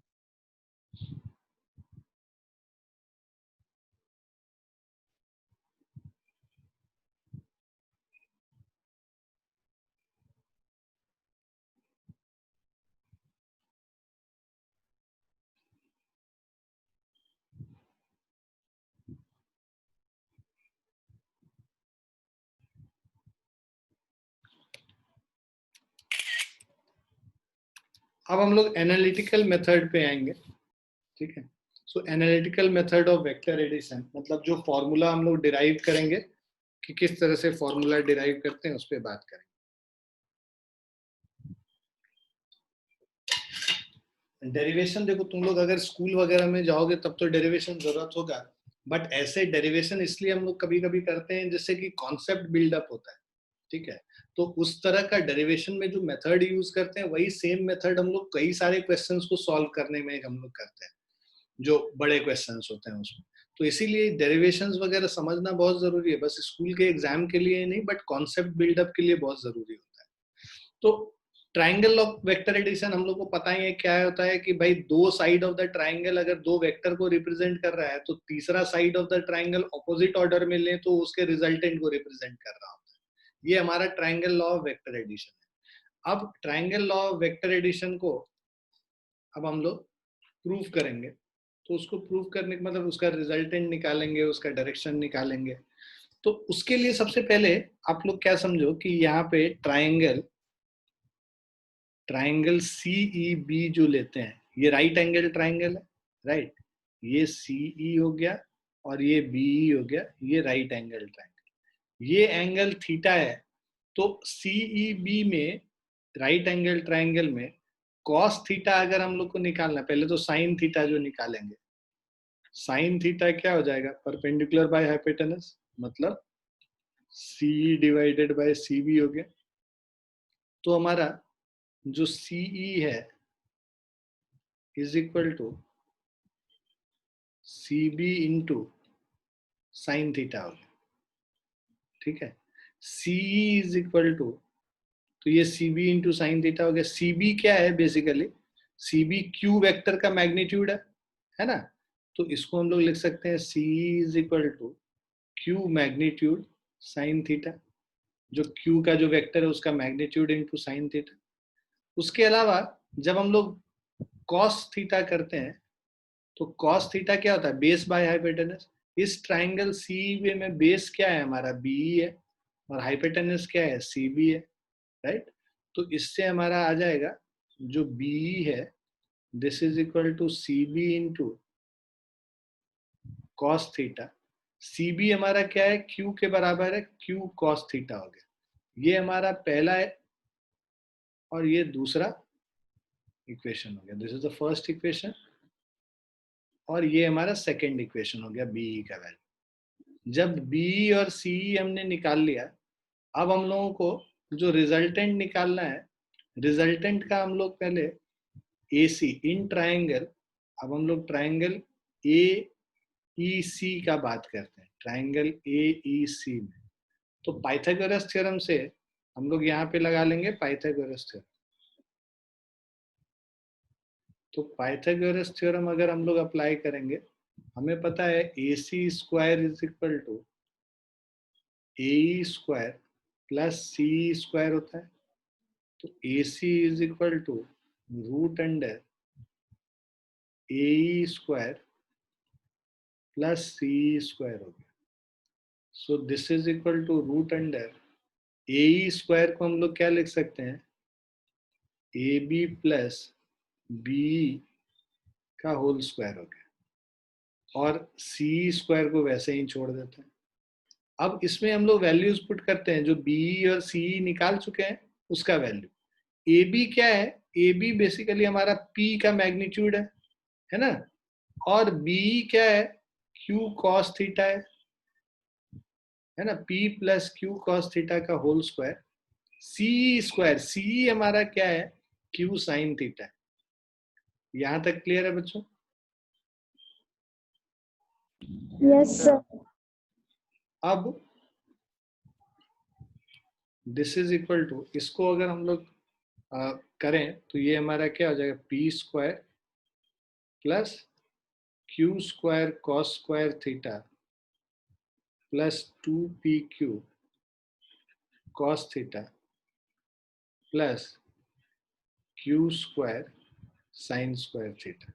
अब हम लोग एनालिटिकल मेथड पे आएंगे, ठीक है। So analytical method of vector addition, मतलब जो फॉर्मूला हम लोग डिराइव करेंगे कि किस तरह से फॉर्मूला डिराइव करते हैं उस पर बात करेंगे। डेरिवेशन देखो, तुम लोग अगर स्कूल वगैरह में जाओगे तब तो डेरिवेशन जरूरत होगा, बट ऐसे डेरिवेशन इसलिए हम लोग कभी कभी करते हैं जिससे कि कॉन्सेप्ट बिल्डअप होता है, ठीक है। तो उस तरह का डेरिवेशन में जो मेथड यूज करते हैं वही सेम मेथड हम लोग कई सारे क्वेश्चंस को सॉल्व करने में हम लोग करते हैं, जो बड़े क्वेश्चंस होते हैं उसमें। तो इसीलिए डेरिवेशंस वगैरह समझना बहुत जरूरी है, बस स्कूल के एग्जाम के लिए नहीं बट कॉन्सेप्ट बिल्डअप के लिए बहुत जरूरी होता है। तो ट्राइंगल ऑफ वेक्टर एडिशन हम लोग को पता ही है क्या होता है कि भाई दो साइड ऑफ द ट्राइंगल अगर दो वेक्टर को रिप्रेजेंट कर रहा है तो तीसरा side of the triangle opposite order में ले तो उसके रिजल्टेंट को रिप्रेजेंट कर रहा होता है। ये हमारा triangle law of vector addition है। अब triangle law of vector addition को अब हम लोग प्रूव करेंगे, तो उसको प्रूव करने का मतलब उसका रिजल्टेंट निकालेंगे, उसका डायरेक्शन निकालेंगे। तो उसके लिए सबसे पहले आप लोग क्या समझो कि यहाँ पे ट्राइंगल CEB जो लेते हैं, ये राइट एंगल ट्राइंगल है, राइट। ये CE हो गया और ये BE हो गया, ये राइट एंगल ट्राइंगल। ये एंगल थीटा है, तो CEB में राइट एंगल ट्राइंगल में कॉस थीटा अगर हम लोग को निकालना, पहले तो साइन थीटा जो निकालेंगे, साइन थीटा क्या हो जाएगा, परपेंडिकुलर बाय हाइपोटेनस, मतलब CE डिवाइडेड बाय CB हो गया। तो हमारा जो CE है is equal to CB into sine theta हो गया, ठीक है। CE इज इक्वल टू, तो ये CB इंटू साइन थीटा हो गया। CB क्या है बेसिकली, CB क्यू वेक्टर का मैग्नीट्यूड है ना। तो इसको हम लोग लिख सकते हैं CE is equal to Q magnitude sine theta, जो क्यू का जो वेक्टर है उसका मैग्नीट्यूड इंटू साइन थीटा। उसके अलावा जब हम लोग कॉस थीटा करते हैं तो कॉस थीटा क्या होता है, बेस बाय हाइपोटेनस। इस ट्राइंगल CEB में बेस क्या है हमारा, BE है, और हाइपोटेनस क्या है, CB है, राइट। तो इससे हमारा आ जाएगा जो BE है, this is equal to CB into cos theta. CB हमारा क्या है, Q के बराबर है, Q कॉस थीटा हो गया। ये हमारा पहला है और ये दूसरा इक्वेशन हो गया, this is the first equation, और ये हमारा सेकेंड इक्वेशन हो गया BE का वैल्यू। जब BE और CE हमने निकाल लिया, अब हम लोगों को जो रिजल्टेंट निकालना है, रिजल्टेंट का हम लोग पहले AC इन ट्राइंगल, अब हम लोग ट्राइंगल AEC का बात करते हैं, ट्राइंगल AEC में। तो पाइथागोरस थ्योरम से हम लोग यहाँ पे लगा लेंगे पाइथागोरस थ्योरम। तो पाइथागोरस थ्योरम अगर हम लोग अप्लाई करेंगे, हमें पता है AC square is equal to AE square plus CE square होता है। तो AC is equal to root under AE square plus CE square हो गया। So this is equal to root under AE square को हम लोग क्या लिख सकते हैं, AB प्लस BE का होल स्क्वायर हो गया, और CE स्क्वायर को वैसे ही छोड़ देते हैं। अब इसमें हम लोग वैल्यूज पुट करते हैं, जो BE और CE निकाल चुके हैं उसका वैल्यू। AB क्या है, AB बेसिकली हमारा P का मैग्नीट्यूड है ना, और BE क्या है, Q cos थीटा है ना, P plus Q cos theta का whole square. CE square, CE हमारा क्या है, Q sin थीटा। यहां तक क्लियर है बच्चों? Yes, sir. अब दिस इज इक्वल टू, इसको अगर हम लोग करें तो ये हमारा क्या हो जाएगा, P square plus Q square cos square theta plus 2PQ cos theta plus Q square sine square theta.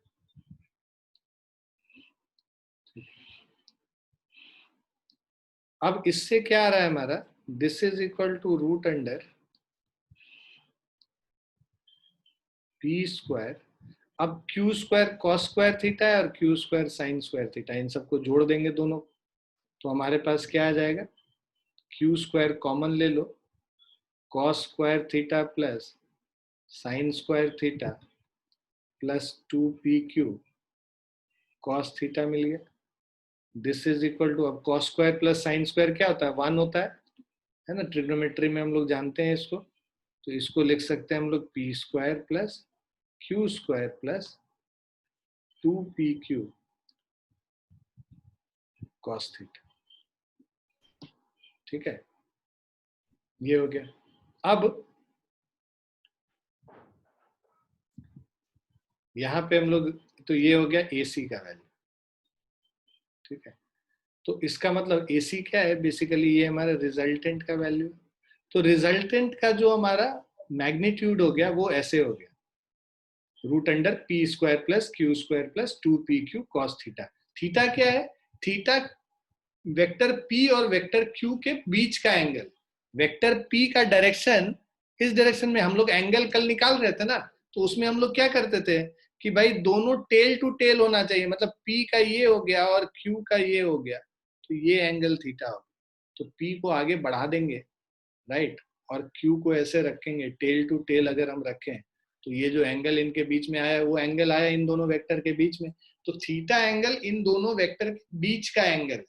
अब इससे क्या आ रहा है हमारा, this is equal to root under P square, अब Q square cos square theta है और Q square sine square theta, इन सबको जोड़ देंगे दोनों, तो हमारे पास क्या आ जाएगा, क्यू स्क्वायर कॉमन ले लो, cos square theta plus sine square theta plus 2pq cos theta मिल गया। दिस इज इक्वल टू, अब cos square plus sine square क्या होता है, 1 होता है ना, ट्रिग्नोमेट्री में हम लोग जानते हैं इसको, तो इसको लिख सकते हैं हम लोग P square plus Q square plus 2pq cos theta. ठीक है, ये हो गया। अब यहां पे हम लोग, तो ये हो गया AC का वैल्यू। ठीक है, तो इसका मतलब AC क्या है, बेसिकली ये हमारा रिजल्टेंट का वैल्यू। तो रिजल्टेंट का जो हमारा मैग्नीट्यूड हो गया वो ऐसे हो गया, root under P square plus Q square plus 2pq cos theta. Theta क्या है, थीटा वेक्टर P और वेक्टर Q के बीच का एंगल। वेक्टर P का डायरेक्शन, इस डायरेक्शन में हम लोग एंगल कल निकाल रहे थे ना, तो उसमें हम लोग क्या करते थे कि भाई दोनों टेल टू टेल होना चाहिए, मतलब P का ये हो गया और Q का ये हो गया, तो ये एंगल थीटा हो। तो P को आगे बढ़ा देंगे, राइट, और Q को ऐसे रखेंगे, टेल टू टेल अगर हम रखें तो ये जो एंगल इनके बीच में आया वो एंगल आया इन दोनों वेक्टर के बीच में, तो थीटा एंगल इन दोनों वेक्टर के बीच का एंगल,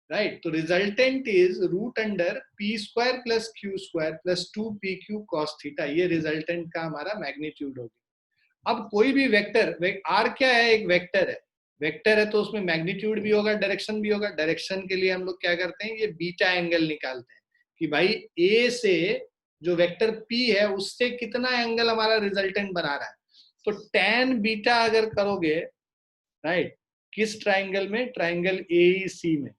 राइट। तो resultant is root under P square plus Q square plus 2pq cos theta, ये रिजल्टेंट का हमारा मैग्नीट्यूड होगा। अब कोई भी वेक्टर, आर क्या है, एक वेक्टर है, वेक्टर है तो उसमें मैग्नीट्यूड भी होगा, डायरेक्शन भी होगा। डायरेक्शन के लिए हम लोग क्या करते हैं, ये बीटा एंगल निकालते हैं कि भाई ए से जो वेक्टर पी है उससे कितना एंगल हमारा रिजल्टेंट बना रहा है। तो tan बीटा अगर करोगे, राइट, किस ट्राइंगल में, ट्राइंगल AEC में,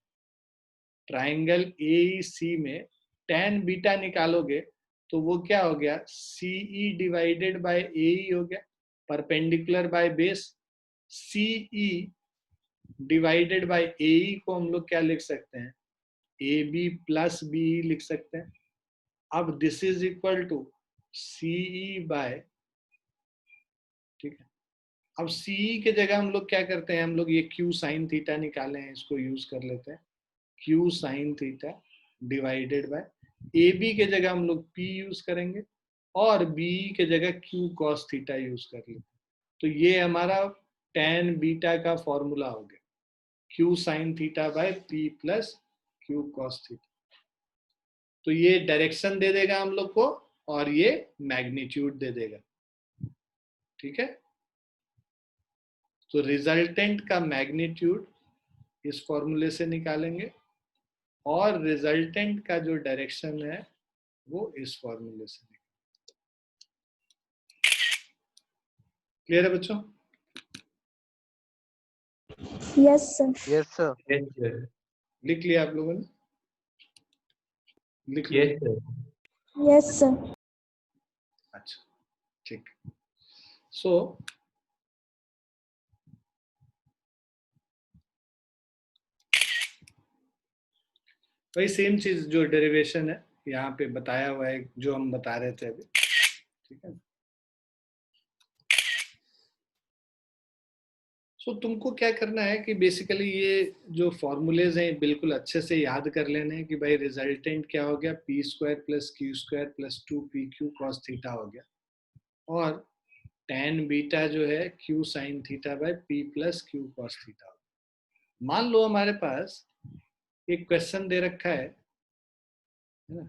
ट्राइंगल AEC में tan बीटा निकालोगे तो वो क्या हो गया, CE डिवाइडेड बाय AE हो गया, perpendicular by base. CE divided bye AE को हम लोग क्या लिख सकते हैं, AB प्लस BE लिख सकते हैं। अब this is equal to CE by, ठीक है, अब CE के जगह हम लोग क्या करते हैं, हम लोग ये Q साइन थीटा निकाले हैं, इसको यूज कर लेते हैं, Q sine theta divided by AB के जगह हम लोग P यूज करेंगे और BE के जगह Q cos थीटा यूज कर लेते हैं। तो ये हमारा tan बीटा का फॉर्मूला हो गया, Q sign theta bye P plus Q cos theta. तो ये डायरेक्शन दे देगा हम लोग को और ये मैग्नीट्यूड दे देगा। ठीक है, तो रिजल्टेंट का मैग्नीट्यूड इस फॉर्मूले से निकालेंगे और रिजल्टेंट का जो डायरेक्शन है वो इस फॉर्मूले से निकालेंगे। क्लियर है बच्चों? Yes, sir. Yes sir. Yes, sir. लिख लिया आप लोगों ने? लिख लिया? Yes, sir. Yes, sir. अच्छा, ठीक। सो वही सेम चीज जो डेरिवेशन है यहाँ पे बताया हुआ है, जो हम बता रहे थे अभी। ठीक है, सो तुमको क्या करना है कि बेसिकली ये जो फॉर्मूलेज हैं बिल्कुल अच्छे से याद कर लेने हैं कि भाई रिजल्टेंट क्या हो गया, P square plus Q square plus 2pq cos theta हो गया, और tan बीटा जो है q sign theta bye p plus Q cos theta हो गया। मान लो हमारे पास एक क्वेश्चन दे रखा है ना,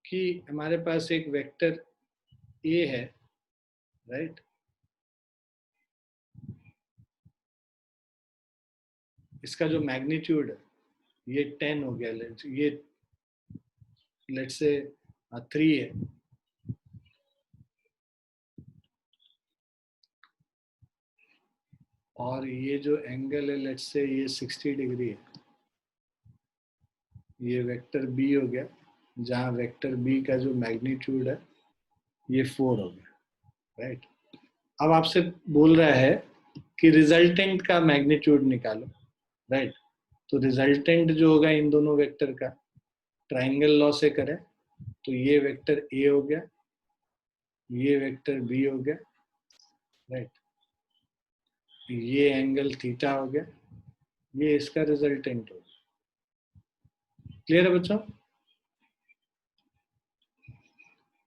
कि हमारे पास एक वेक्टर a है, राइट, इसका जो मैग्नीट्यूड है ये 10 हो गया, ये लेट्स से 3 है, और ये जो एंगल है लेट्स से ये 60 डिग्री है। ये वेक्टर b हो गया, जहाँ वेक्टर b का जो मैग्नीट्यूड है ये 4 हो गया, राइट। अब आपसे बोल रहा है कि रिजल्टेंट का मैग्नीट्यूड निकालो, राइट। तो रिजल्टेंट जो होगा इन दोनों वेक्टर का, ट्राइंगल लॉ से करें तो ये वेक्टर a हो गया ये वेक्टर बी हो गया, राइट, ये एंगल थीटा हो गया, ये इसका रिजल्टेंट हो गया। क्लियर है बच्चों?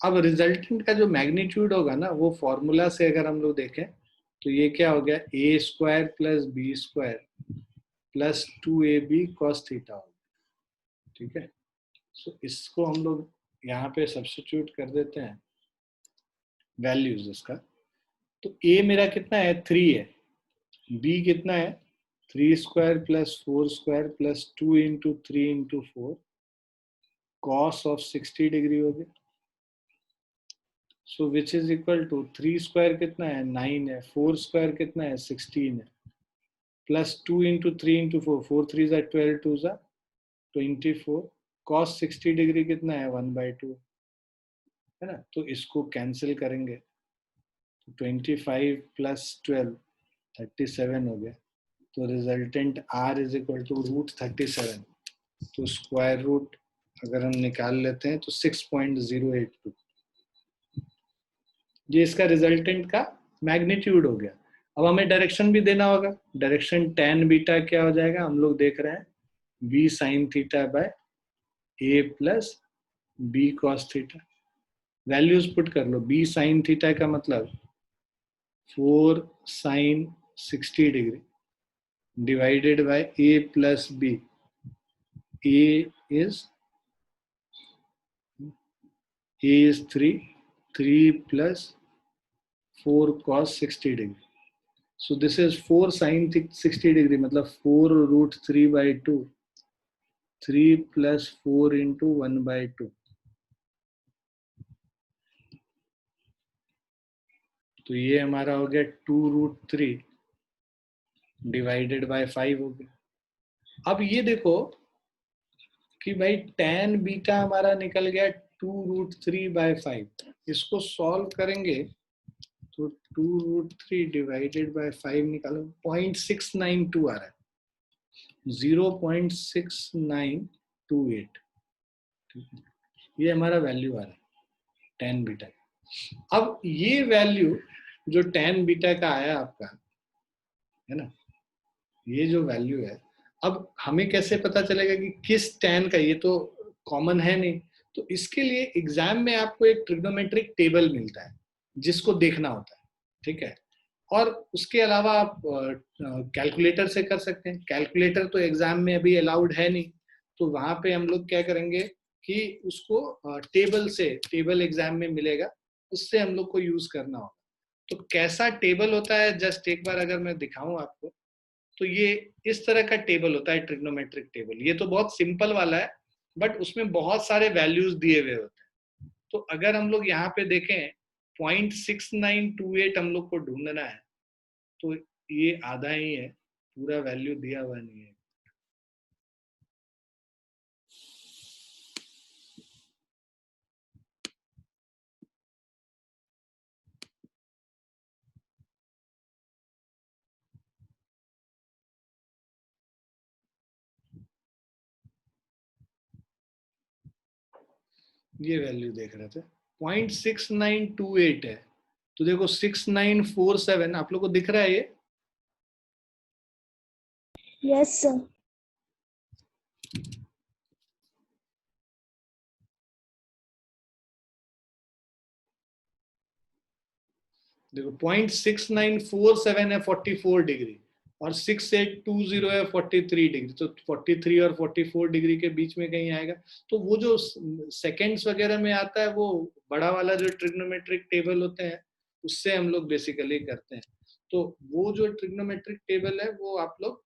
अब रिजल्टेंट का जो मैग्नीट्यूड होगा ना, वो फॉर्मूला से अगर हम लोग देखें तो ये क्या हो गया, A square plus B square plus 2ab cos theta हो गया। ठीक है, सो इसको हम लोग यहाँ पे सब्स्टिट्यूट कर देते हैं वैल्यूज इसका। तो ए मेरा कितना है, 3 है, बी कितना है, 3 square plus 4 square plus 2 into 3 into 4 cos of 60 degree हो गया। So which is equal to 3 square कितना है, 9 है, 4 स्क्वायर कितना है, 16 है, प्लस 2 इंटू 3 इंटू 4, 4 3 ज़ा 12, 2 ज़ा 24, कॉस 60 डिग्री कितना है, 1/2 है ना। तो इसको कैंसिल करेंगे तो 25 प्लस 12 37 हो गया। तो resultant R is equal to √37। तो स्क्वायर रूट अगर हम निकाल लेते हैं तो 6.082, ये इसका रिजल्टेंट का मैग्नीट्यूड हो गया। अब हमें डायरेक्शन भी देना होगा। डायरेक्शन tan बीटा क्या हो जाएगा, हम लोग देख रहे हैं b sin theta by a plus b cos theta. Values put कर लो, b sin थीटा का मतलब 4 sin 60 degree divided by a plus b। a is 3 plus 4 cos 60 degree. So this is 4 sin 60 degree, मतलब 4√3/2, 3 plus 4 into 1/2। तो ये हमारा हो गया 2√3 divided by 5 हो गया। अब ये देखो कि भाई tan बीटा हमारा निकल गया 2√3/5। इसको सॉल्व करेंगे तो 2√3 डिवाइडेड बाय 5 निकालो, 0.692 आ रहा है, 0.6928। ये हमारा वैल्यू आ रहा है tan बीटा का। अब ये वैल्यू जो tan बीटा का आया आपका, है ना, ये जो वैल्यू है, अब हमें कैसे पता चलेगा कि किस tan का, ये तो कॉमन है नहीं। तो इसके लिए एग्जाम में आपको एक ट्रिग्नोमेट्रिक टेबल मिलता है जिसको देखना होता है, ठीक है। और उसके अलावा आप कैलकुलेटर से कर सकते हैं। कैलकुलेटर तो एग्जाम में अभी अलाउड है नहीं, तो वहां पे हम लोग क्या करेंगे कि उसको टेबल से, टेबल एग्जाम में मिलेगा, उससे हम लोग को यूज करना होगा। तो कैसा टेबल होता है, जस्ट एक बार अगर मैं दिखाऊं आपको, तो ये इस तरह का टेबल होता है, ट्रिग्नोमेट्रिक टेबल। ये तो बहुत सिंपल वाला है, बट उसमें बहुत सारे वैल्यूज दिए हुए होते हैं। तो अगर हम लोग यहाँ पे देखें 0.6928 हम लोग को ढूंढना है, तो ये आधा ही है, पूरा वैल्यू दिया हुआ नहीं है। ये वैल्यू देख रहे थे 0.6928 है। तो देखो 6947 आप लोग को दिख रहा है ये? Yes, sir. देखो 0.6947 है 44 डिग्री, और 6820 है 43 डिग्री। तो 43 और 44 डिग्री के बीच में कहीं आएगा। तो वो जो सेकेंड्स वगैरह में आता है, वो बड़ा वाला जो ट्रिग्नोमेट्रिक टेबल होते हैं, उससे हम लोग बेसिकली करते हैं। तो वो जो ट्रिग्नोमेट्रिक टेबल है, वो आप लोग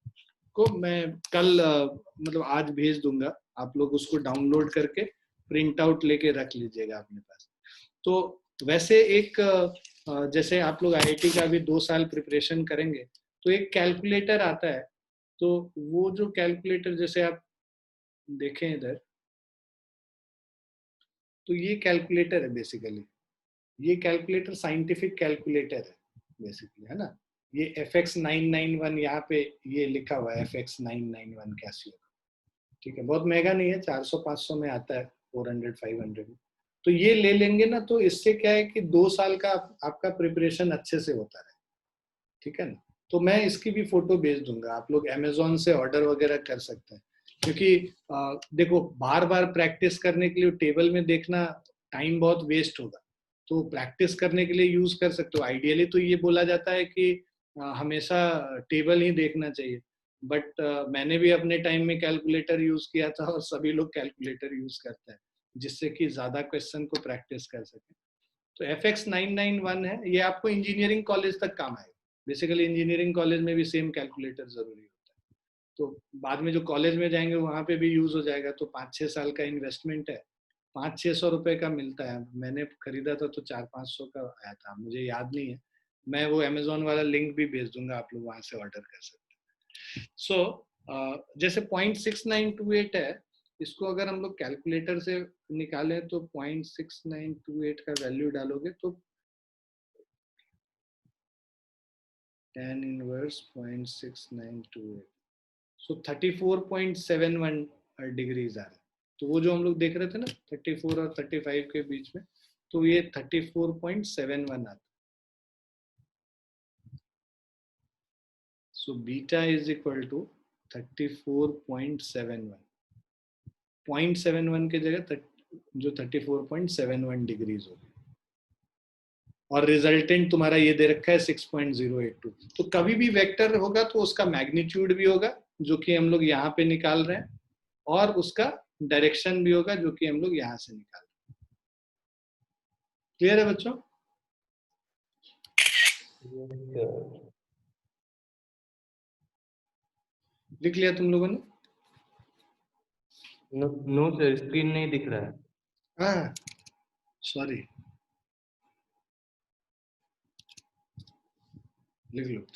को मैं कल मतलब आज भेज दूंगा। आप लोग उसको डाउनलोड करके प्रिंट आउट लेके रख लीजिएगा अपने पास। तो वैसे एक जैसे आप लोग आईआईटी का भी 2 साल प्रिपरेशन करेंगे, तो एक कैलकुलेटर आता है। तो वो जो कैलकुलेटर, जैसे आप देखें इधर, तो ये कैलकुलेटर है बेसिकली। ये कैलकुलेटर साइंटिफिक कैलकुलेटर है बेसिकली, है ना। ये FX991 यहाँ पे ये लिखा हुआ है, FX991 कैसियो। ठीक है, बहुत महंगा नहीं है, 400-500 में आता है, 400-500 में। तो ये ले लेंगे ना, तो इससे क्या है कि 2 साल का आपका प्रिपरेशन अच्छे से होता रहे, ठीक है ना। तो मैं इसकी भी फोटो भेज दूंगा, आप लोग अमेजोन से ऑर्डर वगैरह कर सकते हैं, क्योंकि देखो बार बार प्रैक्टिस करने के लिए टेबल में देखना टाइम बहुत वेस्ट होगा, तो प्रैक्टिस करने के लिए यूज कर सकते हो। आइडियली तो ये बोला जाता है कि हमेशा टेबल ही देखना चाहिए, बट मैंने भी अपने टाइम में कैलकुलेटर यूज किया था और सभी लोग कैलकुलेटर यूज करते हैं, जिससे कि ज्यादा क्वेश्चन को प्रैक्टिस कर सके। तो FX991 है, ये आपको इंजीनियरिंग कॉलेज तक काम आएगा। बेसिकली इंजीनियरिंग कॉलेज में भी सेम कैलकुलेटर जरूरी होता है, तो बाद में जो कॉलेज में जाएंगे वहां पे भी यूज हो जाएगा। तो 5-6 साल का इन्वेस्टमेंट है, 500-600 रुपए का मिलता है। मैंने खरीदा था तो 400-500 का आया था, मुझे याद नहीं है। मैं वो अमेजोन वाला लिंक भी भेज दूंगा, आप लोग वहां से ऑर्डर कर सकते हैं। सो जैसे 0.6928 है, इसको अगर हम लोग कैलकुलेटर से निकालें तो 0.6928 का वैल्यू डालोगे तो tan इनवर्स 0.6928, सो 34.71 डिग्रीज आ रहा है। तो वो जो हम लोग देख रहे थे ना 34 और 35 के बीच में, तो ये 34.71 आता है। So beta is equal to 34.71, 0.71 की जगह जो 34.71 डिग्रीज होगी, और रिजल्टेंट तुम्हारा ये दे रखा है 6.082। तो कभी भी वेक्टर होगा तो उसका मैग्नीट्यूड भी होगा जो कि हम लोग यहाँ पे निकाल रहे हैं, और उसका डायरेक्शन भी होगा जो कि हम लोग यहाँ से निकाल रहे हैं। क्लियर है बच्चों? लिख लिया तुम लोगों ने? नो सर, स्क्रीन नहीं दिख रहा है। हाँ सॉरी, लिख लो।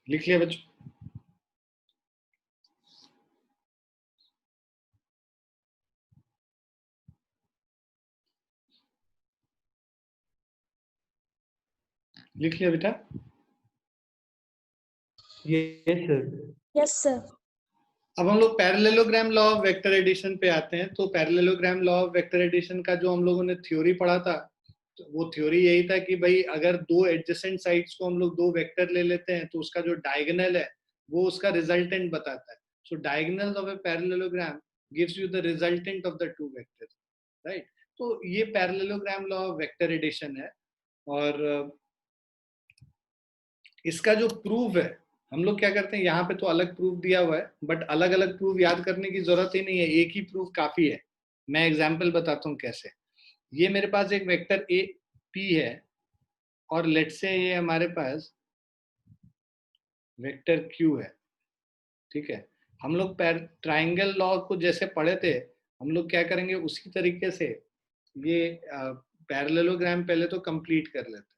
लिख लिया बच्चों? लिख लिया बेटा? Yes sir. Yes sir. अब हम लोग parallelogram law of vector addition पे आते हैं। तो parallelogram law of vector addition का जो हम लोगों ने थ्योरी पढ़ा था, तो वो थ्योरी यही था कि भाई अगर दो एडजेसेंट साइड्स को हम लोग दो वेक्टर ले लेते हैं तो उसका जो डायगोनल है वो उसका रिजल्टेंट बताता है। So diagonal of a parallelogram gives you the resultant of the two vectors, right. तो ये parallelogram law of vector addition है, और इसका जो प्रूफ है हम लोग क्या करते हैं, यहाँ पे तो अलग प्रूफ दिया हुआ है, बट अलग अलग प्रूफ याद करने की जरूरत ही नहीं है, एक ही प्रूफ काफी है। मैं एग्जाम्पल बताता हूँ कैसे। ये मेरे पास एक वेक्टर ए पी है, और लेट से ये हमारे पास वेक्टर क्यू है, ठीक है। हम लोग ट्राइंगल लॉ को जैसे पढ़े थे, हम लोग क्या करेंगे उसी तरीके से ये पैरेललोग्राम पहले तो कंप्लीट कर लेते हैं।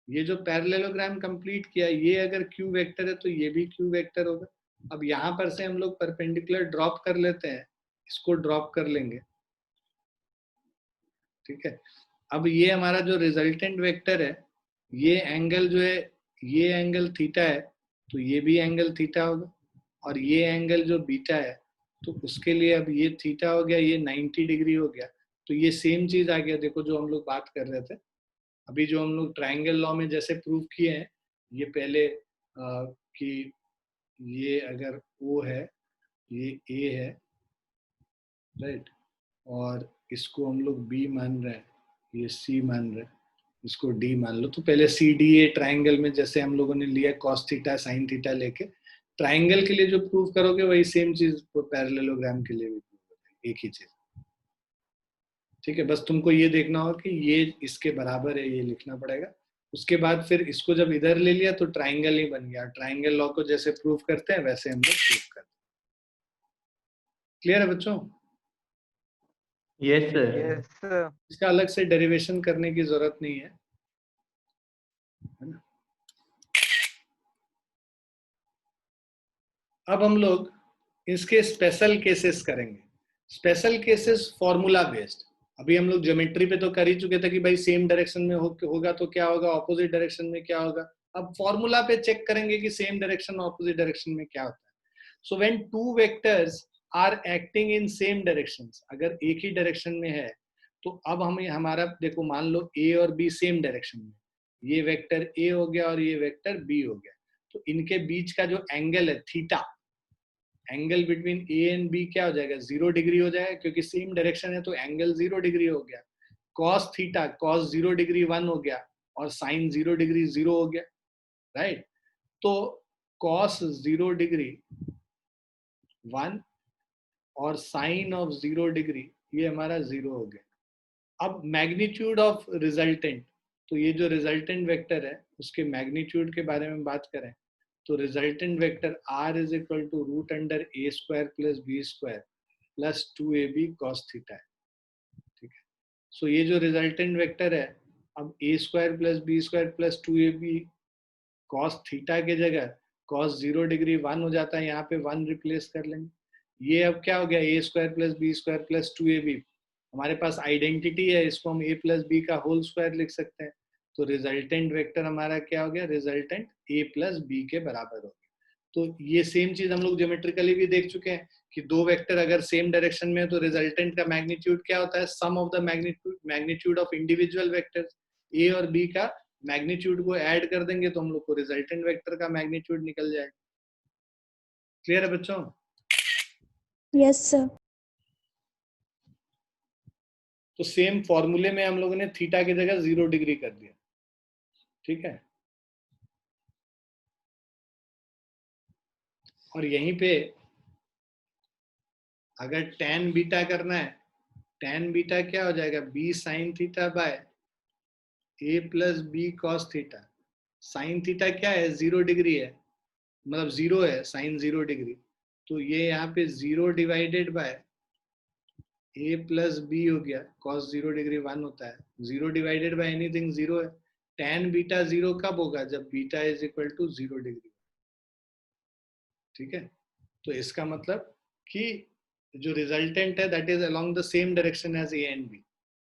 ये जो पैरेललोग्राम कंप्लीट किया, ये अगर क्यू वेक्टर है तो ये भी क्यू वेक्टर होगा। अब यहाँ पर से हम लोग परपेंडिकुलर ड्रॉप कर लेते हैं, इसको ड्रॉप कर लेंगे, ठीक है। अब ये हमारा जो रिजल्टेंट वेक्टर है, ये एंगल जो है, ये एंगल थीटा है, तो ये भी एंगल थीटा होगा, और ये एंगल जो बीटा है तो उसके लिए अब ये थीटा हो गया, ये 90 डिग्री हो गया। तो ये सेम चीज आ गया, देखो जो हम लोग बात कर रहे थे अभी, जो हम लोग ट्राइंगल लॉ में जैसे प्रूव किए हैं, ये पहले कि ये अगर O है, ये A है, राइट, और इसको हम लोग B मान रहे हैं, ये C मान रहे हैं, इसको D मान लो। तो पहले CDA ट्राइंगल में जैसे हम लोगों ने लिया cos थीटा sin थीटा लेके, ट्राइंगल के लिए जो प्रूव करोगे वही सेम चीज पैरेललोग्राम के लिए भी प्रूव होगी, एक ही चीज। ठीक है, बस तुमको ये देखना होगा कि ये इसके बराबर है, ये लिखना पड़ेगा। उसके बाद फिर इसको जब इधर ले लिया तो ट्राइंगल ही बन गया। ट्राइंगल लॉ को जैसे प्रूव करते हैं वैसे हम लोग प्रूव करते हैं। क्लियर है बच्चों? Yes sir. Yes sir. इसका अलग से डेरिवेशन करने की जरूरत नहीं है ना? अब हम लोग इसके स्पेशल केसेस करेंगे। Special cases formula based. अभी हम लोग ज्योमेट्री पे तो कर ही चुके थे कि भाई सेम डायरेक्शन में होगा तो क्या होगा, ऑपोजिट डायरेक्शन में क्या होगा। अब फॉर्मूला पे चेक करेंगे कि सेम डायरेक्शन ऑपोजिट डायरेक्शन में क्या होता है। So when two vectors are acting in same directions, अगर एक ही डायरेक्शन में है तो अब हमें हमारा देखो, मान लो ए और बी सेम डायरेक्शन में, ये वेक्टर ए हो गया और ये वेक्टर बी हो गया, तो इनके बीच का जो एंगल है theta, angle between A and B क्या हो जाएगा, 0 डिग्री हो जाएगा, क्योंकि सेम डायरेक्शन है तो एंगल 0 डिग्री हो गया। कॉस थीटा, कॉस 0 डिग्री 1 हो गया और साइन 0 डिग्री 0 हो गया, राइट। तो कॉस 0 डिग्री 1 और साइन ऑफ 0 डिग्री ये हमारा 0 हो गया। अब मैग्नीट्यूड ऑफ रिजल्टेंट, तो ये जो रिजल्टेंट वेक्टर है उसके मैग्नीट्यूड के बारे में बात करें तो resultant vector r is equal to root under a square plus b square plus 2ab cos theta है। ठीक है, सो ये जो रिजल्टेंट वेक्टर है, अब a square plus b square plus 2ab cos theta के जगह cos 0 डिग्री 1 हो जाता है, यहाँ पे 1 रिप्लेस कर लेंगे। ये अब क्या हो गया, a square plus b square plus 2ab, हमारे पास आइडेंटिटी है, इसको हम a प्लस b का होल स्क्वायर लिख सकते हैं। तो रिजल्टेंट वेक्टर हमारा क्या हो गया, रिजल्टेंट a प्लस b के बराबर हो गया। तो ये सेम चीज हम लोग ज्योमेट्रिकली भी देख चुके हैं कि दो वेक्टर अगर सेम डायरेक्शन में है तो रिजल्टेंट का मैग्नीट्यूड क्या होता है, sum of the magnitude of individual vectors. a और b का मैग्नीट्यूड को ऐड कर देंगे तो हम लोग को रिजल्टेंट वेक्टर का मैग्नीट्यूड निकल जाएगा। क्लियर है बच्चों? Yes, sir. तो सेम फॉर्मूले में हम लोगों ने थीटा की जगह 0 डिग्री कर दिया। ठीक है, और यहीं पे अगर tan बीटा करना है, tan बीटा क्या हो जाएगा, b sine theta by a plus B cos theta. Sine theta क्या है, 0 डिग्री है, मतलब 0 है, साइन 0 डिग्री, तो ये यहाँ पे 0 divided by a plus B हो गया, cos 0 डिग्री 1 होता है, 0 डिवाइडेड बाय एनीथिंग 0 है। tan बीटा 0 कब होगा, जब beta is equal to 0 degree. ठीक है, तो इसका मतलब कि जो रिजल्टेंट है that is along the same direction as A and B,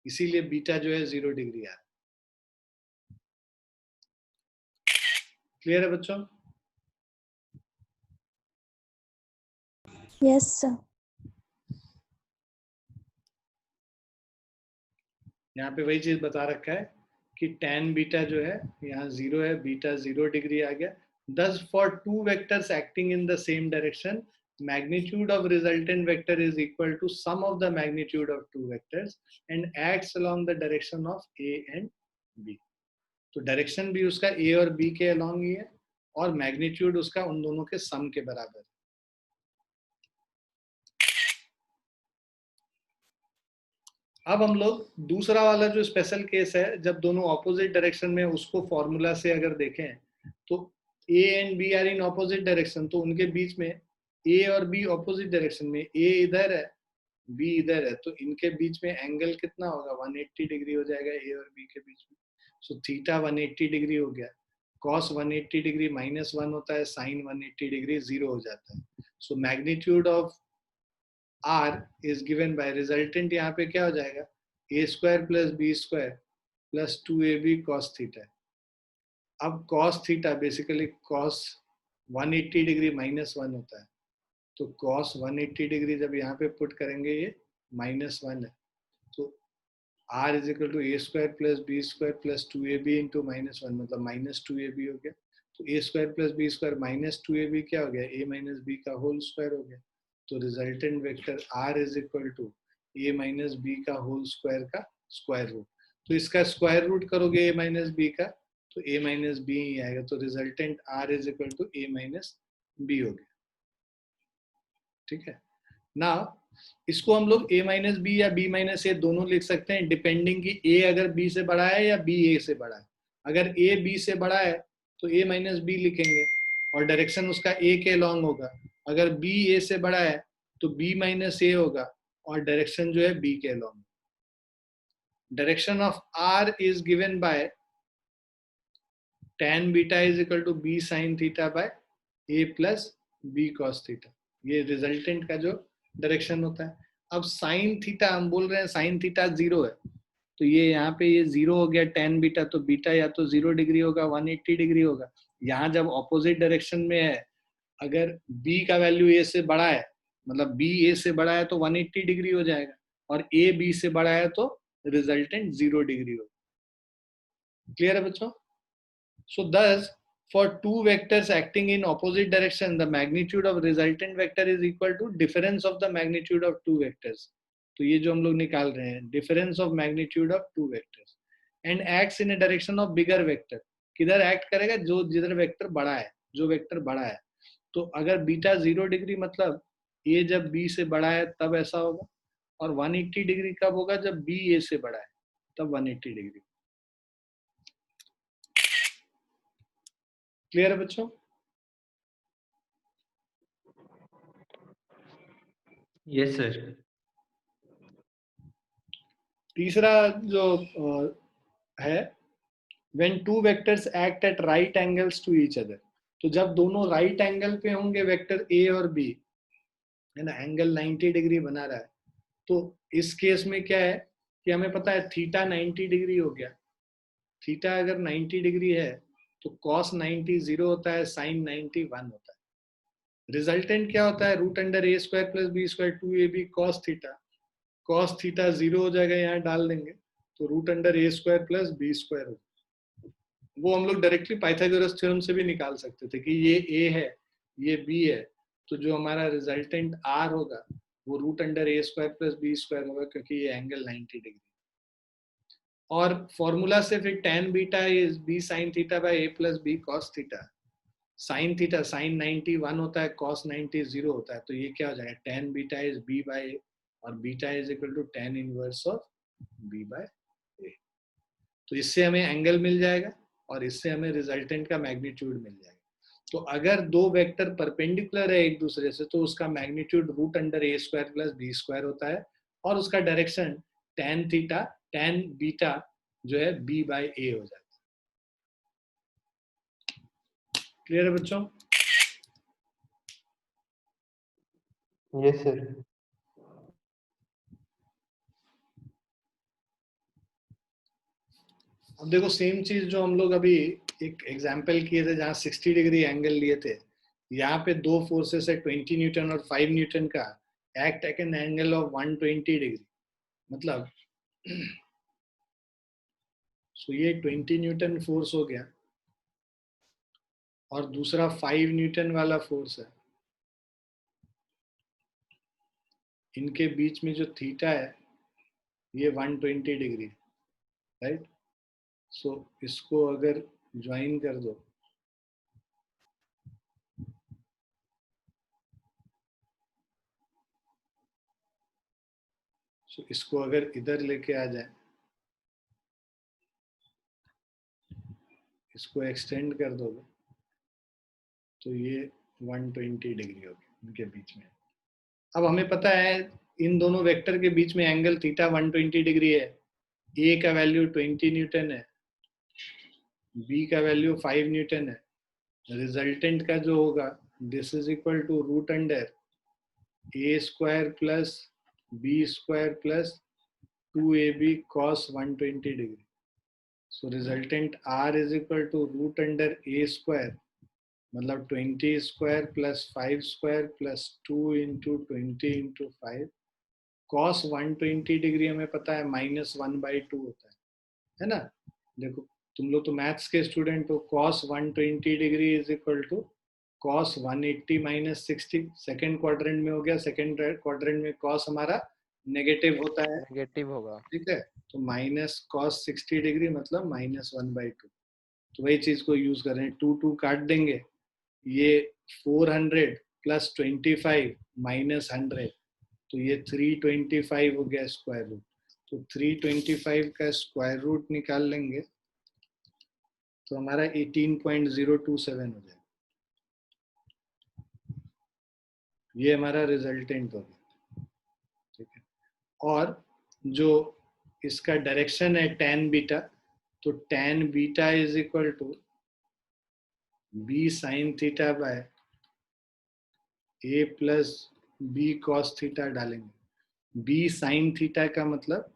इसीलिए बीटा जो है 0 डिग्री आ रहा है। क्लियर है बच्चों? Yes, sir. यहाँ पे वही चीज बता रखा है कि tan बीटा जो है यहाँ 0 है, बीटा 0 डिग्री आ गया। Thus for two vectors acting in the same direction, magnitude of resultant vector is equal to sum of the magnitude of two vectors and acts along the direction of a and b. तो direction भी उसका a और b के along ही है और magnitude उसका उन दोनों के सम के बराबर है। अब हम लोग दूसरा वाला जो स्पेशल केस है, जब दोनों ऑपोजिट डायरेक्शन में, उसको फॉर्मूला से अगर देखें तो a and b are in opposite direction, तो उनके बीच में a और b ऑपोजिट डायरेक्शन में, a इधर है b इधर है, तो इनके बीच में एंगल कितना होगा, 180 डिग्री हो जाएगा a और b के बीच में। सो थीटा 180 डिग्री हो गया, cos 180 डिग्री -1 होता है, sin 180 डिग्री 0 हो जाता है। So magnitude of r is given by resultant, यहाँ पे क्या हो जाएगा, a square plus B square plus 2ab cos theta. अब cos थीटा बेसिकली cos 180 डिग्री -1 होता है, तो cos 180 डिग्री जब यहाँ पे पुट करेंगे ये -1 है, तो r is equal to a square plus B square plus 2ab into -1, मतलब -2ab हो गया। तो A square plus B square minus 2ab क्या हो गया, ए माइनस बी का होल स्क्वायर हो गया। तो resultant vector R is equal to A minus B का होल स्क्वायर का स्क्वायर रूट। तो इसका स्क्वायर रूट करोगे ए माइनस बी का तो ए माइनस बी ही आएगा। तो resultant R is equal to A minus B हो गया। ठीक है ना, इसको हम लोग a माइनस बी या b माइनस ए दोनों लिख सकते हैं, डिपेंडिंग कि a अगर b से बड़ा है या b a से बड़ा है। अगर a b से बड़ा है तो a माइनस बी लिखेंगे और डायरेक्शन उसका a के लॉन्ग होगा। अगर b a से बड़ा है तो b माइनस ए होगा और डायरेक्शन जो है b के long. Direction of r is given by tan beta is equal to b sin theta by a plus b cos theta. ये रिजल्टेंट का जो डायरेक्शन होता है। अब साइन थीटा हम बोल रहे हैं साइन थीटा 0 है, तो ये यहाँ पे ये 0 हो गया tan बीटा, तो बीटा या तो 0 डिग्री होगा 180 डिग्री होगा। यहाँ जब ऑपोजिट डायरेक्शन में है, अगर b का वैल्यू a से बड़ा है, मतलब b a से बड़ा है तो 180 डिग्री हो जाएगा, और a b से बड़ा है तो रिजल्टेंट 0 डिग्री होगा। क्लियर है बच्चों? सो thus for two vectors acting in opposite direction, the magnitude of resultant vector is equal to difference of the magnitude of two vectors. तो ये जो हम लोग निकाल रहे हैं difference of magnitude of two vectors and acts in a direction of bigger vector. किधर act करेगा? जो जिधर वेक्टर बड़ा है, जो वेक्टर बड़ा है। तो अगर बीटा 0 डिग्री मतलब a जब b से बड़ा है तब ऐसा होगा, और 180 डिग्री कब होगा? जब b a से बड़ा है तब 180 डिग्री। क्लियर है बच्चों? Yes sir. तीसरा जो है when two vectors act at right angles to each other, तो जब दोनों राइट एंगल पे होंगे वेक्टर a और b, है ना, एंगल 90 डिग्री बना रहा है, तो इस केस में क्या है कि हमें पता है थीटा 90 डिग्री हो गया। थीटा अगर 90 डिग्री है तो cos 90 0 होता है, sin 90 1 होता है। रिजल्टेंट क्या होता है? Root under A square plus B square 2ab cos theta. cos theta 0 हो जाएगा, यहाँ डाल देंगे तो root under A square plus B square हो। वो हम लोग डायरेक्टली पाइथागोरस थ्योरम से भी निकाल सकते थे कि ये a है ये b है, तो जो हमारा रिजल्टेंट r होगा वो root under A square plus B square होगा, क्योंकि ये एंगल 90 डिग्री। और फॉर्मूला से फिर tan beta is b sin theta by a plus b cos theta. sin theta sin 90 1 होता है, cos 90 0 होता है, तो ये क्या हो जाएगा? tan beta is b by a और beta is equal to tan inverse of b by a। तो इससे हमें एंगल मिल जाएगा और इससे हमें रिजल्टेंट का मैग्नीट्यूड मिल जाएगा। तो अगर दो वेक्टर परपेंडिकुलर है एक दूसरे से तो उसका magnitude root under A square plus B square होता है, और उसका direction tan theta tan beta जो है b बाय a हो जाता है। क्लियर है बच्चों? Yes sir. अब देखो सेम चीज जो हम लोग अभी एक एग्जांपल किए थे जहां 60 डिग्री एंगल लिए थे, यहाँ पे दो फोर्सेस है 20 न्यूटन और 5 न्यूटन का, act at an angle of 120 degree. मतलब सो ये 20 न्यूटन फोर्स हो गया और दूसरा 5 न्यूटन वाला फोर्स है। इनके बीच में जो थीटा है ये 120 डिग्री, राइट? सो इसको अगर ज्वाइन कर दो तो इसको अगर इधर लेके आ जाए, इसको एक्सटेंड कर दोगे तो ये 120 डिग्री होगी इनके बीच में। अब हमें पता है इन दोनों वेक्टर के बीच में एंगल थीटा 120 डिग्री है। ए का वैल्यू 20 न्यूटन है, बी का वैल्यू 5 न्यूटन है। रिजल्टेंट का जो होगा this is equal to root under A square plus B square plus 2ab cos 120 degree. So resultant r is equal to root under A square मतलब 20 square plus 5 square plus 2 into 20 into 5 cos 120 degree हमें पता है -1/2 होता है ना। देखो तुम लोग तो मैथ्स के स्टूडेंट हो, cos 120 degree is equal to cos 180 minus 60। Second quadrant में हो गया, सेकेंड क्वाड्रेंट में cos हमारा नेगेटिव होता है, नेगेटिव होगा। ठीक है। तो माइनस cos 60 डिग्री मतलब -1/2। तो वही चीज को यूज कर रहे हैं, 2 काट देंगे, ये 400 प्लस 25 माइनस 100, तो ये 325 हो गया स्क्वायर रूट। तो 325 का स्क्वायर रूट निकाल लेंगे तो हमारा 18.027 हो जाएगा। ये हमारा रिजल्टेंट हो गया, ठीक है। और जो इसका डायरेक्शन है tan बीटा, तो tan beta is equal to b sin theta by a plus b cos theta डालेंगे। b sin थीटा का मतलब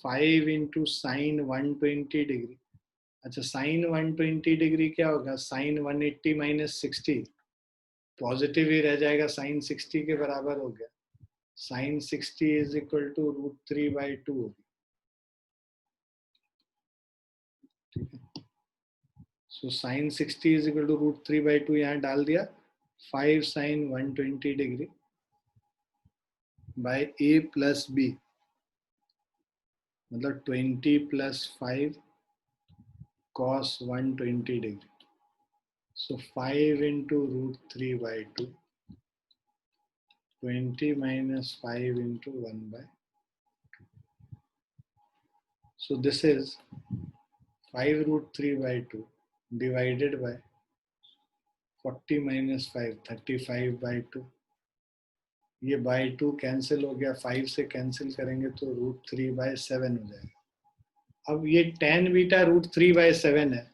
5 इंटू साइन 120 डिग्री। अच्छा, साइन 120 डिग्री क्या होगा, साइन 180 माइनस 60, पॉजिटिव ही रह जाएगा, साइन 60 के बराबर हो गया। साइन 60 इज इक्वल टू √3/2 होगी, ठीक है। सो साइन 60 इज इक्वल टू √3/2 यहाँ डाल दिया, 5 sine 120 degree by a plus b, मतलब 20 plus 5 cos 120 degree. So 5 into √3/2, 20 minus 5 into 1/2. So this is 5 √3/2 divided by 40 minus 5, 35/2. ये by 2 कैंसिल हो गया, 5 से कैंसिल करेंगे तो √3/7 हो जाएगा। अब ये tan बीटा √3/7 है,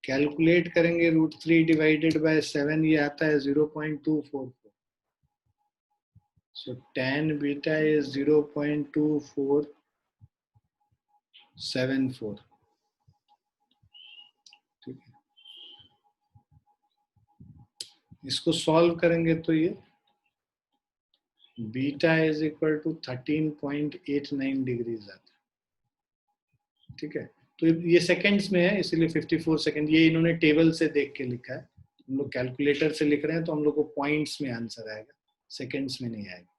कैलकुलेट करेंगे √3 डिवाइडेड बाय 7, ये आता है 0.244। So tan beta is 0.2474, ठीक है। इसको सॉल्व करेंगे तो ये beta is equal to 13.89 degrees आता है, ठीक है। तो ये सेकंड्स में है, इसलिए 54 सेकंड, ये इन्होंने टेबल से देख के लिखा है। हम लोग कैलकुलेटर से लिख रहे हैं तो हम लोग को पॉइंट्स में आंसर आएगा, सेकंड्स में नहीं आएगा।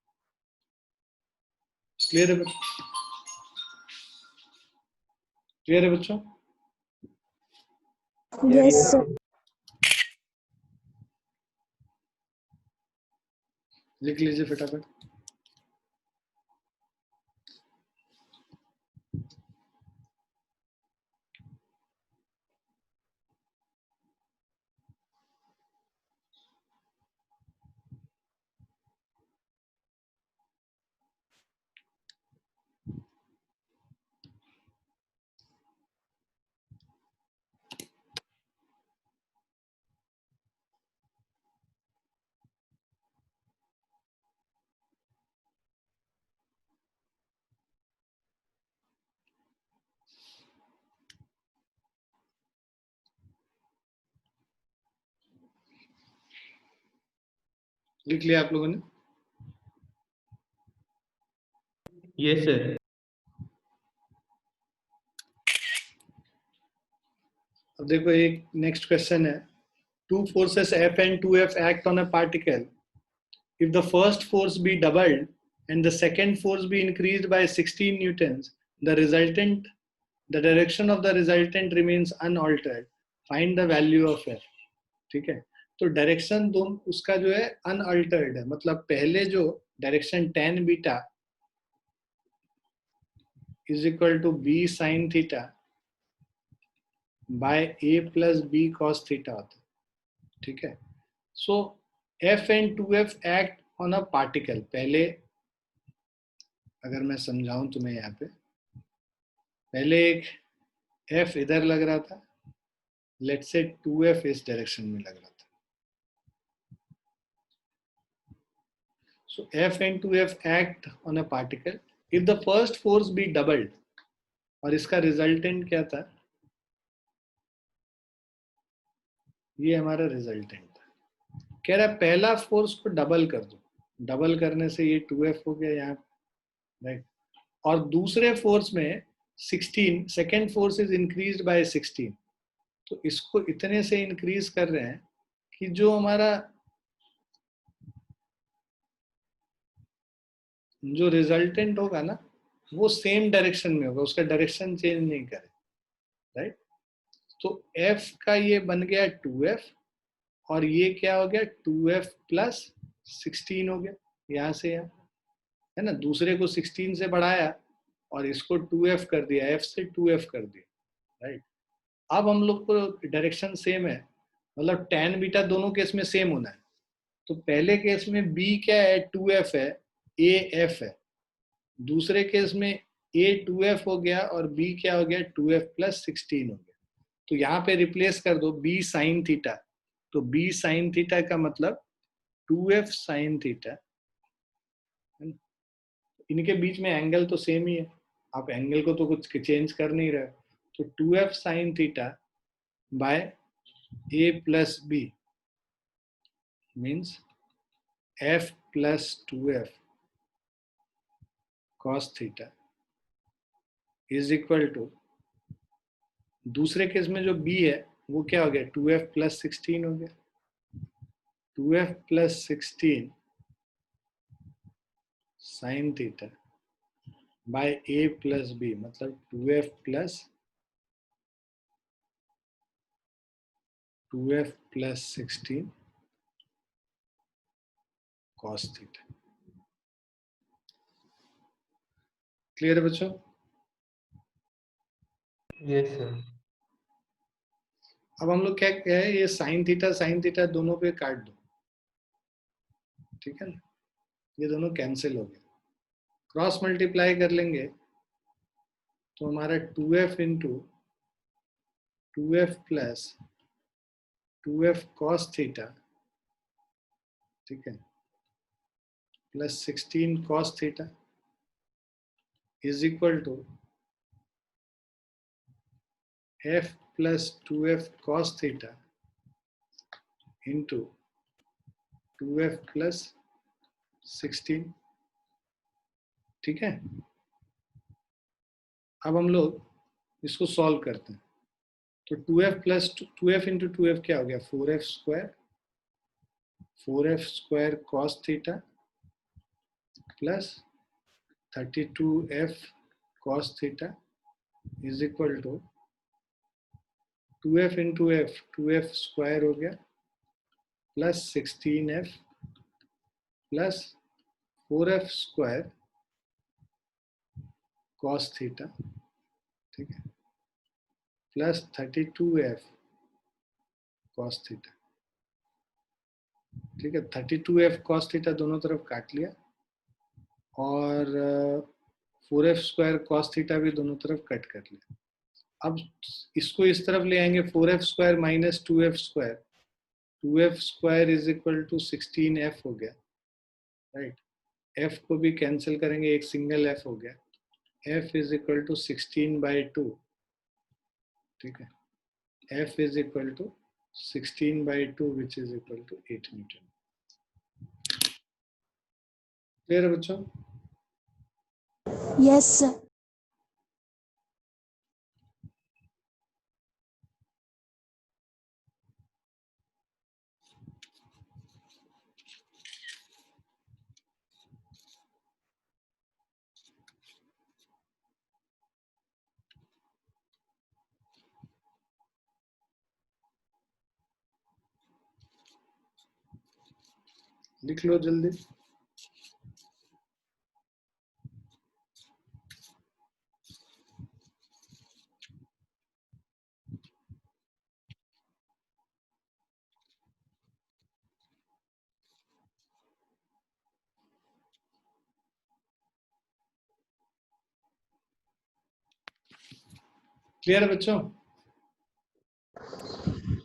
क्लियर है बच्चों? क्लियर है बच्चों? Yes, sir. लिख लीजिए फटाफट। लिख लिया आप लोगों ने? Yes sir. अब देखो एक नेक्स्ट क्वेश्चन है, two forces F and 2F act on a particle. If the first force be doubled and the second force be increased by 16 newtons, the direction of the resultant remains unaltered. Find the value of F. ठीक है, तो direction उसका जो है unaltered है, मतलब पहले जो direction tan beta is equal to b sin theta by a plus b cos theta होता है, ठीक है। So F and 2F act on a particle. पहले अगर मैं समझाऊं तुम्हें, यहाँ पे पहले एक F इधर लग रहा था, लेट्स से 2F इस डायरेक्शन में लग रहा था। So F and 2F act on a particle. If the first force be doubled, और इसका रिजल्टेंट क्या था, ये हमारा रिजल्टेंट था। कह रहा है पहला फोर्स को डबल कर दो, डबल करने से ये 2F हो गया यहाँ, राइट। और दूसरे फोर्स में 16, second force is increased by 16, तो इसको इतने से इंक्रीज कर रहे हैं कि जो हमारा जो रिजल्टेंट होगा ना वो सेम डायरेक्शन में होगा, उसका डायरेक्शन चेंज नहीं करे, राइट। तो f का ये बन गया 2f और ये क्या हो गया 2f प्लस 16 हो गया, यहाँ से यहाँ, है ना। दूसरे को 16 से बढ़ाया और इसको 2f कर दिया, f से 2f कर दिया, राइट। अब हम लोग को डायरेक्शन सेम है, मतलब tan बीटा दोनों केस में सेम होना है। तो पहले केस में b क्या है 2f है, a f है। दूसरे केस में a 2f हो गया और b क्या हो गया 2f प्लस 16 हो गया। तो यहाँ पे रिप्लेस कर दो b साइन थीटा, तो b साइन थीटा का मतलब 2f साइन थीटा, इनके बीच में एंगल तो सेम ही है, आप एंगल को तो कुछ चेंज कर नहीं रहे, तो 2f sine theta by a plus b means f plus 2f cos theta is equal to, दूसरे केस में जो b है वो क्या हो गया 2f प्लस 16 हो गया, 2f plus 16 sign theta by a plus b, मतलब 2f plus 16 cos theta. Clear है बच्चों? Yes sir. अब हम लोग क्या क्या है, ये साइन थीटा दोनों पे काट दो, ठीक है ना, ये दोनों कैंसिल हो गए, क्रॉस मल्टीप्लाई कर लेंगे तो हमारा 2f into 2f plus 2f cos theta, ठीक है, plus 16 cos theta is equal to f plus 2f cos theta into 2f plus 16, ठीक है। अब हम लोग इसको सॉल्व करते हैं, तो 2f plus 2f into 2f क्या हो गया 4f square cos theta plus 32f cos theta is equal to 2f into f 2f square हो गया plus 16f plus 4f square cos theta, ठीक है, प्लस 32f cos थीटा, ठीक है। 32f cos theta दोनों तरफ काट लिया और 4f स्क्वायर cos थीटा भी दोनों तरफ कट कर लिया। अब इसको इस तरफ ले आएंगे 4f square minus 2f square, 2f square is equal to 16f हो गया, राइट। f को भी कैंसिल करेंगे, एक सिंगल f हो गया, f इज इक्वल टू 16/2, ठीक है, f is equal to 16/2 which is equal to 8 newton. Clear है बच्चों? Yes, sir. लिख लो जल्दी। क्लियर है बच्चों?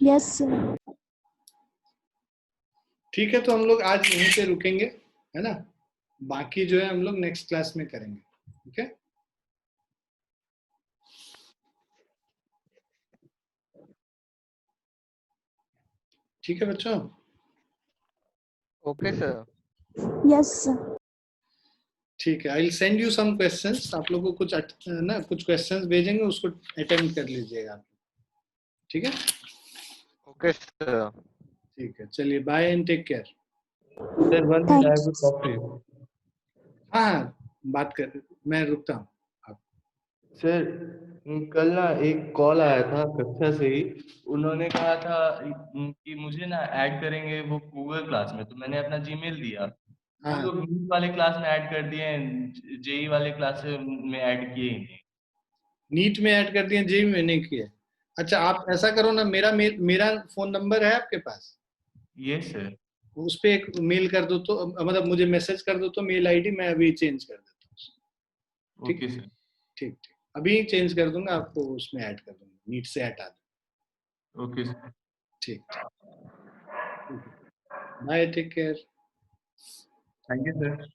Yes, sir. ठीक है, तो हम लोग आज यहीं पे रुकेंगे, है ना, बाकी जो है हम लोग नेक्स्ट क्लास में करेंगे, ओके। ठीक है बच्चों? Okay sir. Yes, sir. ठीक है, I will send you some questions, आप लोगों को कुछ क्वेश्चंस भेजेंगे, उसको अटेम्प्ट कर लीजिएगा आप। ठीक है, ओके सर। ठीक है, चलिए bye and take care. Sir one minute, I will talk to you. हाँ, बात कर, मैं रुकता हूँ। सर कल ना एक कॉल आया था कक्षा से ही, उन्होंने कहा था कि मुझे ना ऐड करेंगे वो गूगल क्लास में, तो मैंने अपना जीमेल दिया। वो हाँ, लोग नीट वाले क्लास में ऐड कर दिए, जेई वाले क्लास में ऐड किए ही नहीं। नीट में ऐड कर दिए, जी में नहीं किया। अच्छा, आप ऐसा करो ना, मेरा फोन नंबर है आपके पास, ये सर। उस पे एक मेल कर दो, तो मतलब मुझे मैसेज कर दो, तो मेल आईडी मैं अभी चेंज कर देता हूँ। ठीक ओके सर। ठीक ठीक, अभी चेंज कर दूंगा, आपको उसमें ऐड कर दूंगा, नीट से हटा दूंगा। Okay sir. ठीक ठीक, bye, take care. Thank you sir.